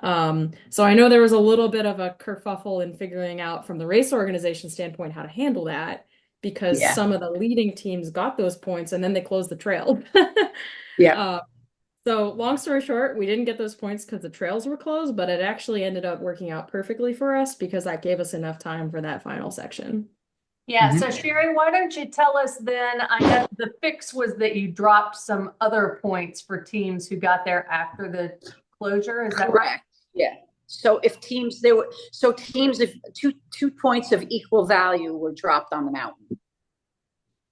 So I know there was a little bit of a kerfuffle in figuring out from the race organization standpoint how to handle that because Yeah. some of the leading teams got those points and then they closed the trail. Yeah. So long story short, we didn't get those points because the trails were closed, but it actually ended up working out perfectly for us because that gave us enough time for that final section. Yeah, so Shari, why don't you tell us then? I know the fix was that you dropped some other points for teams who got there after the closure. Is that right? Correct. Yeah. So if teams of two points of equal value were dropped on the mountain.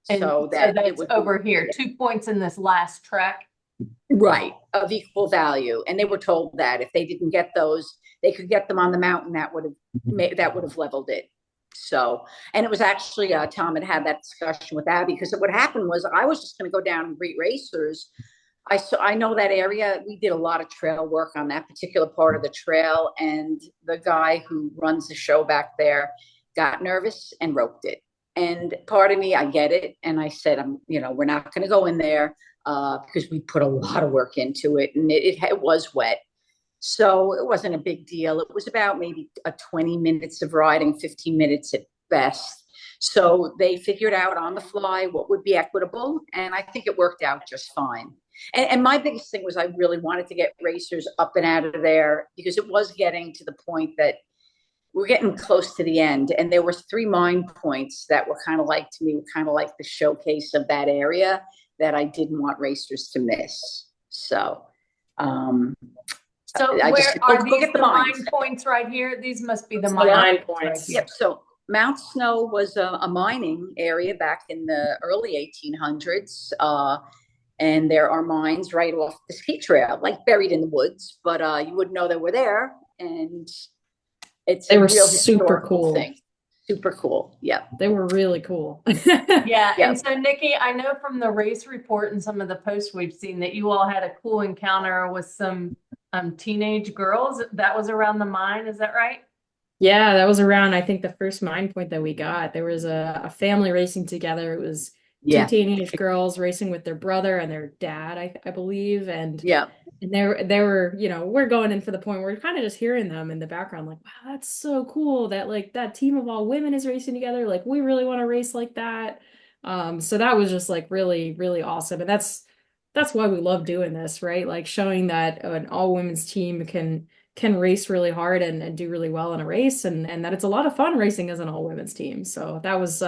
And So that that's it would over here, 2 points in this last trek. right of equal value, and they were told that if they didn't get those, they could get them on the mountain. That would have leveled it. So, and it was actually Tom had that discussion with Abby because what happened was I was just going to go down and greet racers. I know that area. We did a lot of trail work on that particular part of the trail, and the guy who runs the show back there got nervous and roped it. And part of me, I get it, and I said, we're not going to go in there because we put a lot of work into it, and it was wet, so it wasn't a big deal. It was about maybe 20 minutes of riding, 15 minutes at best. So they figured out on the fly what would be equitable, and I think it worked out just fine. And my biggest thing was I really wanted to get racers up and out of there because it was getting to the point that we're getting close to the end. And there were 3 mine points that were kind of like, to me, kind of like the showcase of that area that I didn't want racers to miss. So, So I where just are go these get the the mine mines. points right here? These must be the The mine line points. points. Right here. Yep. So Mount Snow was a mining area back in the early 1800s. And there are mines right off the ski trail, like buried in the woods, but you wouldn't know they were there. And They were real super historical cool. thing. Super cool. Yeah. They were really cool. Yeah, Yeah. and so Nikki, I know from the race report and some of the posts we've seen that you all had a cool encounter with some teenage girls. That was around the mine, is that right? Yeah, that was around, I think, the first mine point that we got. There was a family racing together. It was two teenage girls racing with their brother and their dad, I believe. And Yeah. and they were, we're going in for the point where we're kind of just hearing them in the background, like, wow, that's so cool that like that team of all women is racing together. Like, we really want to race like that. So that was just like really, really awesome. And that's that's why we love doing this, right? Like showing that an all women's team can race really hard and do really well in a race, and that it's a lot of fun racing as an all women's team. So that was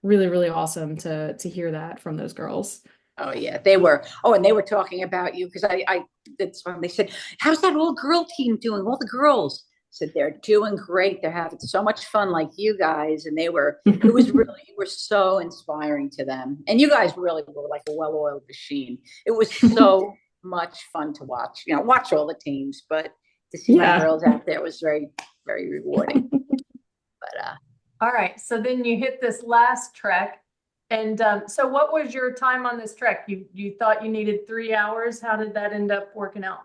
really, really awesome to hear that from those girls. Oh yeah, they were. Oh, and they were talking about you because I that's when they said, "How's that all girl team doing? All the girls." I said they're doing great. They're having so much fun, like you guys, and they were. It was really, you were so inspiring to them, and you guys really were like a well-oiled machine. It was so much fun to watch. You know, watch all the teams, but to see my Yeah. girls out there was very, very rewarding. But All right, so then you hit this last trek. And so what was your time on this trek? You thought you needed 3 hours. How did that end up working out?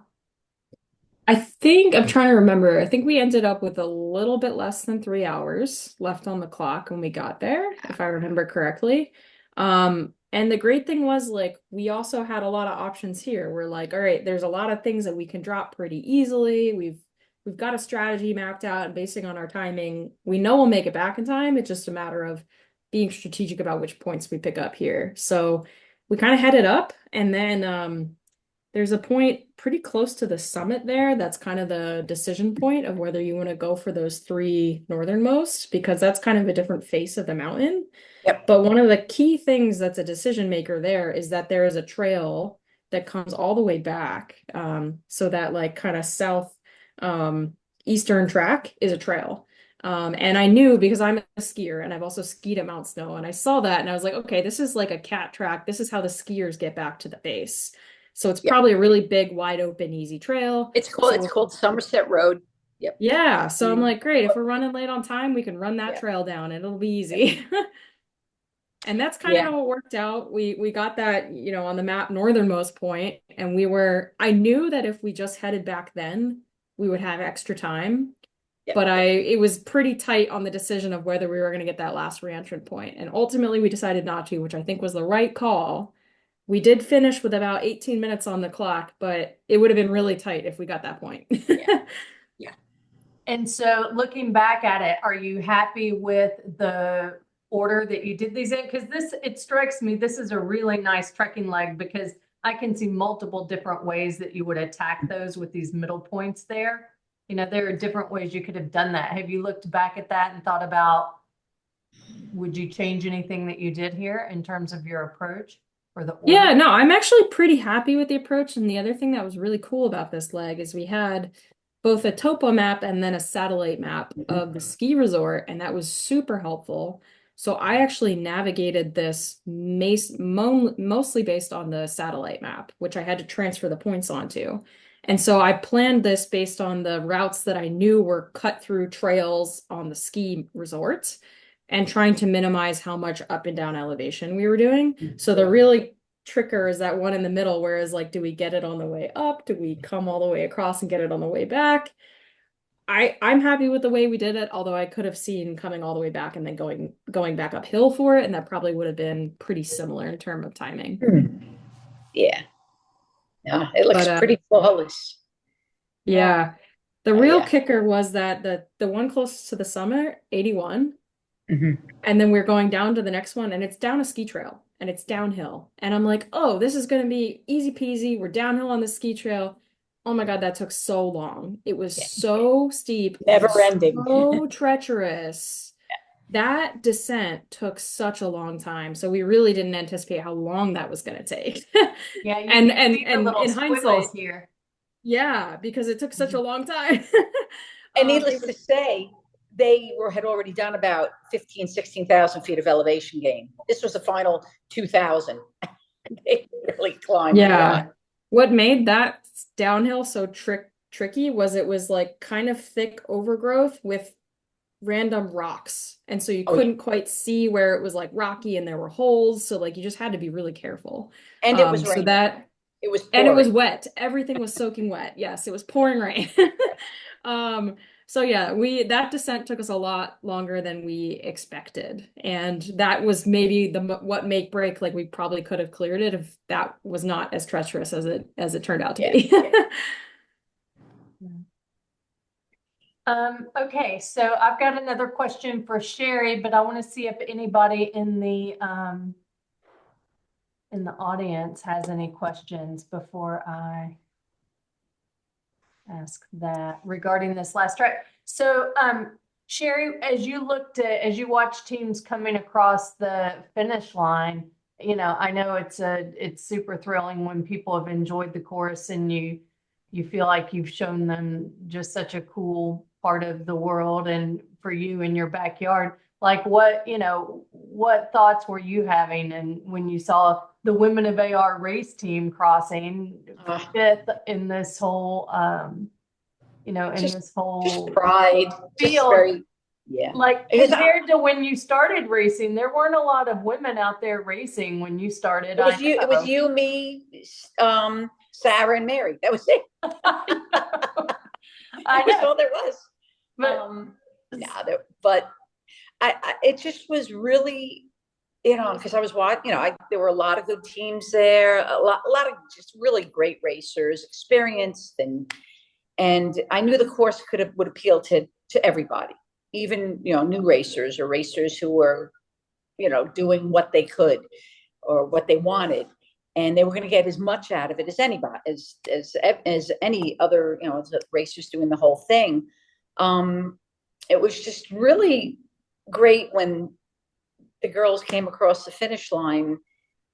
I think I'm trying to remember. I think we ended up with a little bit less than 3 hours left on the clock when we got there, if I remember correctly. And the great thing was like we also had a lot of options here. We're like, all right, there's a lot of things that we can drop pretty easily. We've got a strategy mapped out, and basing on our timing, we know we'll make it back in time. It's just a matter of being strategic about which points we pick up here. So we kind of headed up, and then there's a point pretty close to the summit there that's kind of the decision point of whether you want to go for those three northernmost, because that's kind of a different face of the mountain. yep, But one of the key things that's a decision maker there is that there is a trail that comes all the way back. So that like kind of south eastern track is a trail. And I knew because I'm a skier and I've also skied at Mount Snow, and I saw that and I was like, okay, this is like a cat track. This is how the skiers get back to the base. So it's yep. probably a really big, wide open, easy trail. It's So called Somerset Road. Yep. yeah, so I'm like, great, if we're running late on time, we can run that Yeah. trail down. It'll be Yep. easy. And that's kind of Yeah. how it worked out. We got that, on the map northernmost point, and I knew that if we just headed back then, we would have extra time. Yep. But it was pretty tight on the decision of whether we were going to get that last reentrant point. And ultimately we decided not to, which I think was the right call. We did finish with about 18 minutes on the clock, but it would have been really tight if we got that point. Yeah. Yeah. And so looking back at it, are you happy with the order that you did these in? Because it strikes me, this is a really nice trekking leg because I can see multiple different ways that you would attack those with these middle points there. There are different ways you could have done that. Have you looked back at that and thought about, would you change anything that you did here in terms of your approach or the order? Yeah, no, I'm actually pretty happy with the approach. And the other thing that was really cool about this leg is we had both a topo map and then a satellite map of the ski resort, and that was super helpful. So I actually navigated this mostly based on the satellite map, which I had to transfer the points onto. And so I planned this based on the routes that I knew were cut through trails on the ski resort and trying to minimize how much up and down elevation we were doing. So the really tricker is that one in the middle, whereas like, do we get it on the way up? Do we come all the way across and get it on the way back? I'm happy with the way we did it, although I could have seen coming all the way back and then going back uphill for it, and that probably would have been pretty similar in terms of timing. Yeah. Yeah. It looks But pretty flawless. yeah. The Oh, real yeah. kicker was that the one closest to the summit, 81, Mhm. and then we're going down to the next one, and it's down a ski trail and it's downhill. And I'm like, oh, this is going to be easy peasy. We're downhill on the ski trail. Oh my God, that took so long. It was Yeah. so steep, Never ending. so treacherous. That descent took such a long time. So we really didn't anticipate how long that was going to take. Yeah, you And can see the little in hindsight, squiggles here. yeah, because it took such a long time. And It needless was, to say, had already done about 15, 16,000 feet of elevation gain. This was the final 2,000. They really climbed a yeah. lot. What made that downhill so tricky was it was like kind of thick overgrowth with random rocks. And so you Oh, yeah. couldn't quite see where it was like rocky and there were holes. So like you just had to be really careful. And it was So raining. that It was And it was pouring. wet. Everything was soaking wet. Yes, it was pouring rain. Um, so yeah, that descent took us a lot longer than we expected. And that was maybe what make break, like we probably could have cleared it if that was not as treacherous as it turned out to Yeah. be. Okay, so I've got another question for Shari, but I want to see if anybody in the audience has any questions before I ask that regarding this last track. So, Shari, as you watch teams coming across the finish line, I know it's super thrilling when people have enjoyed the course and you feel like you've shown them just such a cool part of the world and for you in your backyard. Like what thoughts were you having and when you saw the Women of AR race team crossing fifth in this whole in this whole pride, field, very, yeah. Like compared to when you started racing, there weren't a lot of women out there racing when you started. It was you, me, Sarah, and Mary. That was it. I know. That's all there was. But it just was really, because I was watching. There were a lot of good teams there. A lot of just really great racers, experienced, and I knew the course would appeal to everybody, even new racers or racers who were doing what they could or what they wanted, and they were going to get as much out of it as anybody, as any other racers doing the whole thing. It was just really great when the girls came across the finish line.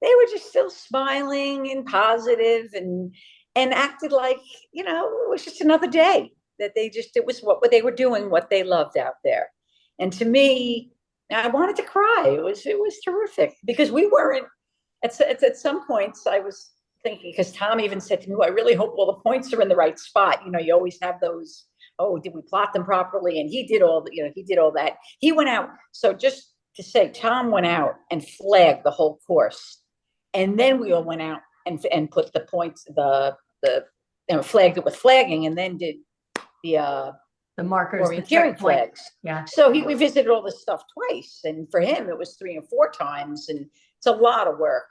They were just still smiling and positive and acted like it was just another day, that it was what they were doing, what they loved out there. And to me, I wanted to cry. It was terrific, because we weren't at some points. I was thinking, because Tom even said to me, I really hope all the points are in the right spot. You always have those, did we plot them properly? And he did all that. He went out. So just to say, Tom went out and flagged the whole course. And then we all went out and put the points, flagged it with flagging, and then did the markers, orienteering flags. Yeah. So we visited all this stuff twice, and for him it was 3 and 4 times, and it's a lot of work.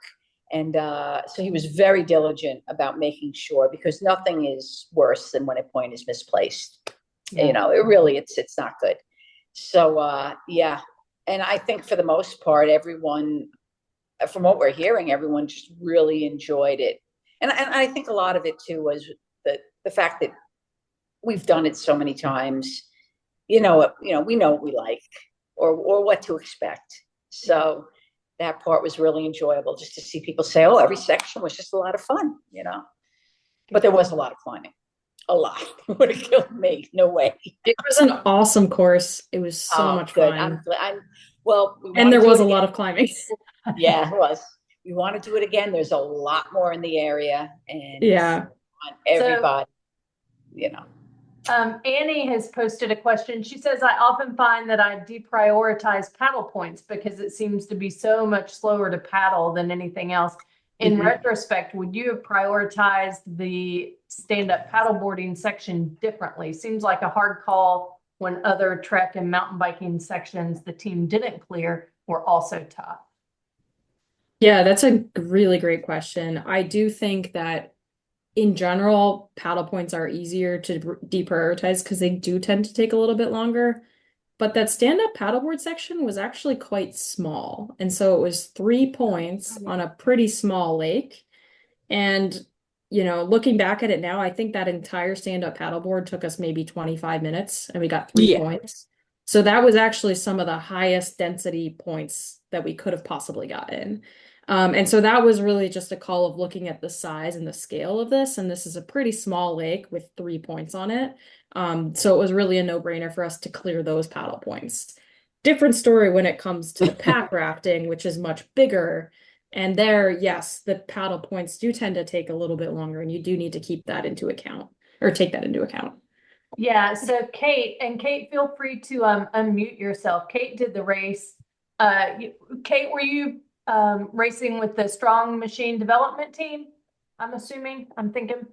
And so he was very diligent about making sure, because nothing is worse than when a point is misplaced. Yeah. It really, it's not good. So yeah, and I think for the most part, everyone, from what we're hearing, everyone just really enjoyed it. And I think a lot of it too was the fact that we've done it so many times. We know what we like or what to expect. So that part was really enjoyable, just to see people say, every section was just a lot of fun, But there was a lot of climbing. A lot. Would have killed me. No way. It was an awesome course. It was so much good. fun. And there was a lot of climbing. Yeah, it was. We want to do it again. There's a lot more in the area, and yeah, everybody, Annie has posted a question. She says, I often find that I deprioritize paddle points because it seems to be so much slower to paddle than anything else. In retrospect, would you have prioritized the stand-up paddleboarding section differently? Seems like a hard call when other trek and mountain biking sections the team didn't clear were also tough. Yeah, that's a really great question. I do think that in general, paddle points are easier to deprioritize because they do tend to take a little bit longer. But that stand-up paddleboard section was actually quite small. And so it was 3 points on a pretty small lake. And, looking back at it now, I think that entire stand-up paddleboard took us maybe 25 minutes and we got 3 points. So that was actually some of the highest density points that we could have possibly gotten. And so that was really just a call of looking at the size and the scale of this. And this is a pretty small lake with 3 points on it. So it was really a no-brainer for us to clear those paddle points. Different story when it comes to the pack rafting, which is much bigger. And there, yes, the paddle points do tend to take a little bit longer, and you do need to keep that into account or take that into account. Yeah. So Kate, feel free to unmute yourself. Kate did the race. Kate, were you racing with the Strong Machine Development Team? I'm thinking.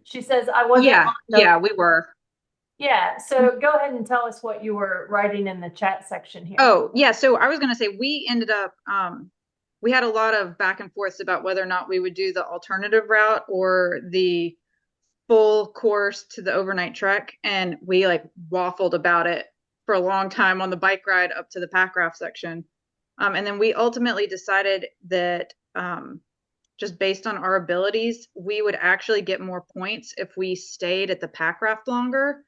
She says I wasn't. Yeah, we were. Yeah, so go ahead and tell us what you were writing in the chat section here. Oh, yeah, so I was going to say we ended up, we had a lot of back and forths about whether or not we would do the alternative route or the full course to the overnight trek, and we waffled about it for a long time on the bike ride up to the pack raft section. And then we ultimately decided that just based on our abilities, we would actually get more points if we stayed at the pack raft longer,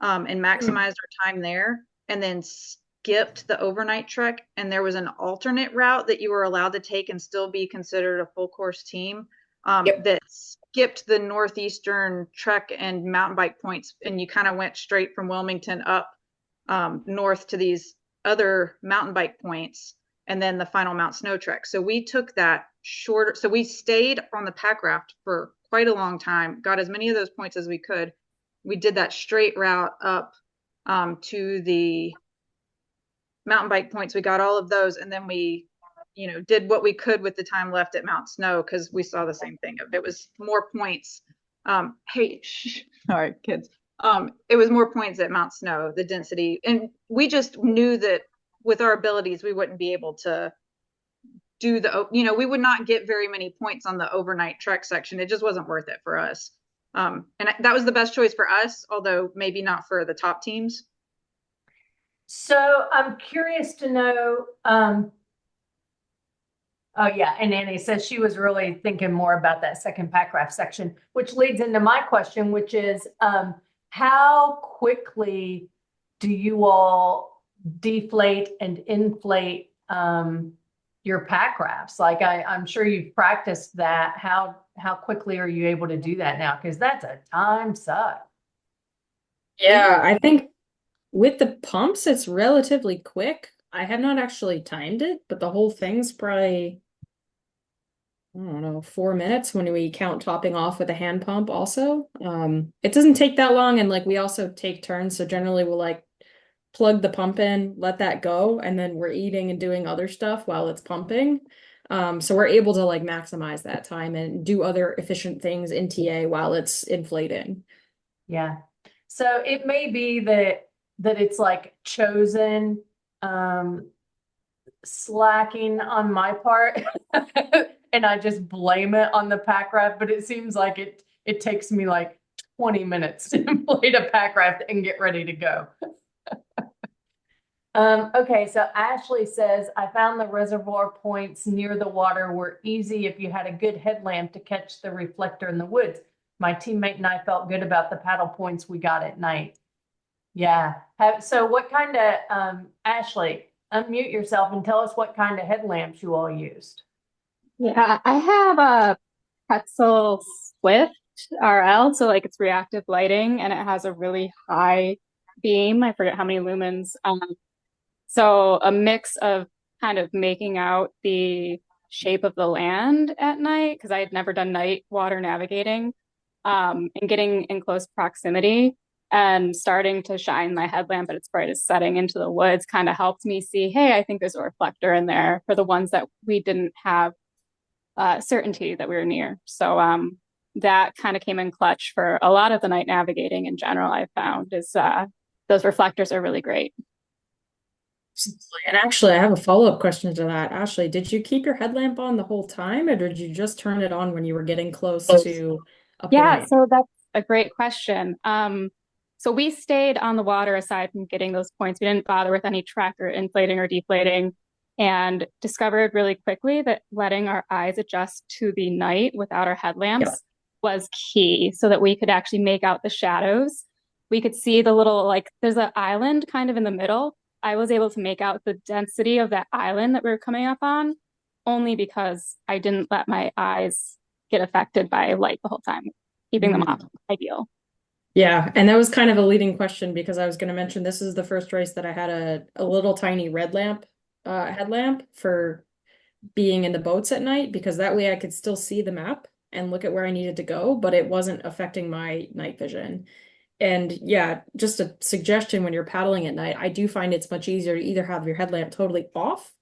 and maximized our time there, and then skipped the overnight trek. And there was an alternate route that you were allowed to take and still be considered a full course team, that skipped the northeastern trek and mountain bike points, and you kind of went straight from Wilmington up north to these other mountain bike points, and then the final Mount Snow trek. So we took that shorter. So we stayed on the pack raft for quite a long time, got as many of those points as we could. We did that straight route up to the mountain bike points. We got all of those, and then we, did what we could with the time left at Mount Snow, because we saw the same thing. It was more points. Hey, sorry, kids. It was more points at Mount Snow, the density. And we just knew that with our abilities, we wouldn't be able to do we would not get very many points on the overnight trek section. It just wasn't worth it for us. And that was the best choice for us, although maybe not for the top teams. So I'm curious to know, oh yeah, and Annie says she was really thinking more about that second pack raft section, which leads into my question, which is, how quickly do you all deflate and inflate your pack rafts? Like I'm sure you've practiced that. How quickly are you able to do that now? Because that's a time suck. Yeah, I think with the pumps, it's relatively quick. I have not actually timed it, but the whole thing's probably, I don't know, 4 minutes when we count topping off with a hand pump also. It doesn't take that long, and like we also take turns, so generally we'll like plug the pump in, let that go, and then we're eating and doing other stuff while it's pumping. So we're able to like maximize that time and do other efficient things in TA while it's inflating. Yeah. So it may be that it's like chosen slacking on my part and I just blame it on the pack raft, but it seems like it takes me like 20 minutes to inflate a pack raft and get ready to go. Okay, so Ashley says, I found the reservoir points near the water were easy if you had a good headlamp to catch the reflector in the woods. My teammate and I felt good about the paddle points we got at night. Yeah. So what kind of, Ashley, unmute yourself and tell us what kind of headlamps you all used. Yeah, I have a Pretzel Swift RL, so like it's reactive lighting and it has a really high beam. I forget how many lumens. So a mix of kind of making out the shape of the land at night, because I had never done night water navigating, and getting in close proximity and starting to shine my headlamp at its brightest setting into the woods kind of helped me see, hey, I think there's a reflector in there for the ones that we didn't have certainty that we were near. So that kind of came in clutch for a lot of the night navigating in general. I found is those reflectors are really great. And actually, I have a follow-up question to that. Ashley, did you keep your headlamp on the whole time, or did you just turn it on when you were getting close to a point? So that's a great question. So we stayed on the water aside from getting those points. We didn't bother with any track or inflating or deflating, and discovered really quickly that letting our eyes adjust to the night without our headlamps was key so that we could actually make out the shadows. We could see the little, like, there's an island kind of in the middle. I was able to make out the density of that island that we were coming up on only because I didn't let my eyes get affected by light the whole time, keeping them off. Ideal. Yeah, and that was kind of a leading question because I was going to mention this is the first race that I had a little tiny red lamp headlamp for being in the boats at night, because that way I could still see the map and look at where I needed to go, but it wasn't affecting my night vision. And yeah, just a suggestion when you're paddling at night, I do find it's much easier to either have your headlamp totally off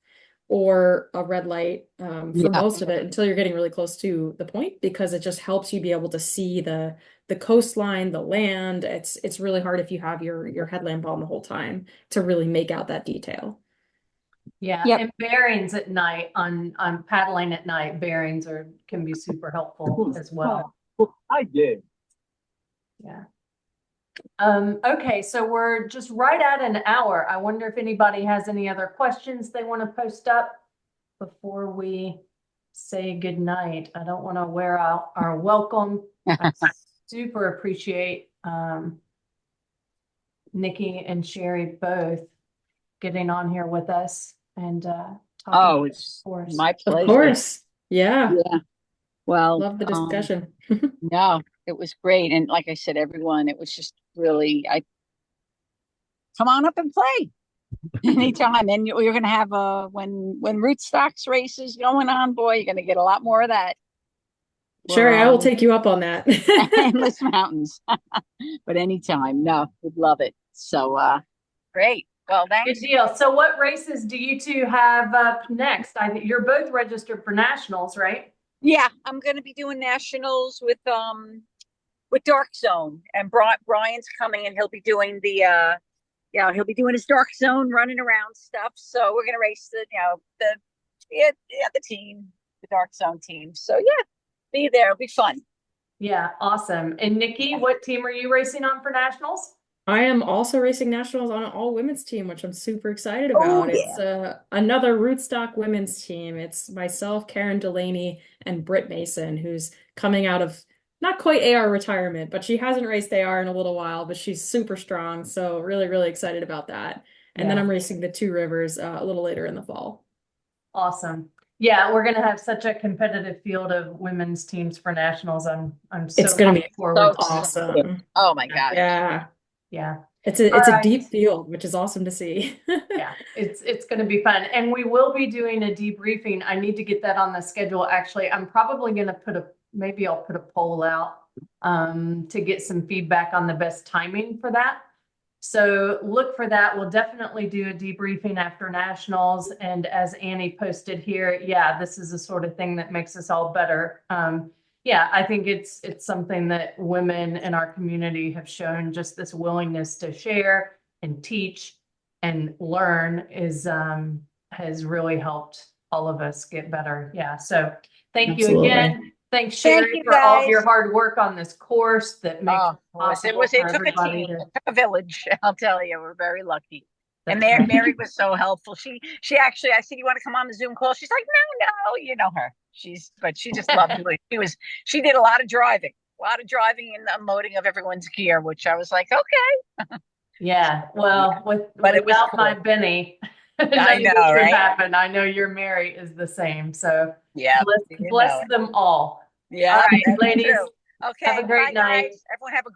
or a red light for most of it until you're getting really close to the point, because it just helps you be able to see the coastline, the land. It's really hard if you have your headlamp on the whole time to really make out that detail. Yeah, and bearings at night on paddling at night, bearings can be super helpful as well. I did. Yeah. Okay, so we're just right at an hour. I wonder if anybody has any other questions they want to post up before we say goodnight. I don't want to wear out our welcome. I super appreciate Nicki and Shari both getting on here with us and talking Oh, about it's sports. my Of pleasure. course. Yeah. Yeah. Well, Love the discussion. no, it was great. And like I said, everyone, it was just really, come on up and play anytime. And you're going to have when rootstocks races going on, boy, you're going to get a lot more of that. Sure, I will take you up on that. Endless mountains. But anytime, no, we'd love it. So great. Well, Good thanks. deal. So what races do you two have up next? I think you're both registered for nationals, right? Yeah, I'm going to be doing nationals with Dark Zone, and Brian's coming, and he'll be doing he'll be doing his Dark Zone running around stuff. So we're gonna race the team, the Dark Zone team. So yeah, be there. It'll be fun. Yeah, awesome. And Nicki, what team are you racing on for nationals? I am also racing nationals on an all women's team, which I'm super excited Oh, about. yeah. It's another rootstock women's team. It's myself, Karen Delaney, and Britt Mason, who's coming out of not quite AR retirement, but she hasn't raced AR in a little while, but she's super strong. So really, really excited about that. And then Yeah. I'm racing the Two Rivers a little later in the fall. Awesome. Yeah, we're gonna have such a competitive field of women's teams for nationals. I'm so It's gonna be looking forward to it. awesome. Oh my gosh. Yeah. Yeah. It's All a right. deep field, which is awesome to see. Yeah, it's going to be fun. And we will be doing a debriefing. I need to get that on the schedule. Actually, I'm probably going to maybe I'll put a poll out to get some feedback on the best timing for that. So look for that. We'll definitely do a debriefing after nationals. And as Annie posted here, yeah, this is the sort of thing that makes us all better. Yeah, I think it's something that women in our community have shown, just this willingness to share and teach and learn has really helped all of us get better. Yeah. So thank you Absolutely. again. Thanks, Thank Shari, you, for all of guys. your hard work on this course that makes it possible It for took a everybody team, to. it took a village. I'll tell you, we're very lucky. And That's right. Mary was so helpful. She actually, I said, "You want to come on the Zoom call?" She's like, "No, you know her." But she just loved it. She did a lot of driving and unloading of everyone's gear, which I was like, okay. Yeah. Well, But it was without cool. my Benny, I none of this know, would right? happen. I know your Mary is the same. So Yeah. bless them all. Yeah. All right, that's ladies. true. Okay. Have a great bye, night. guys. Everyone have a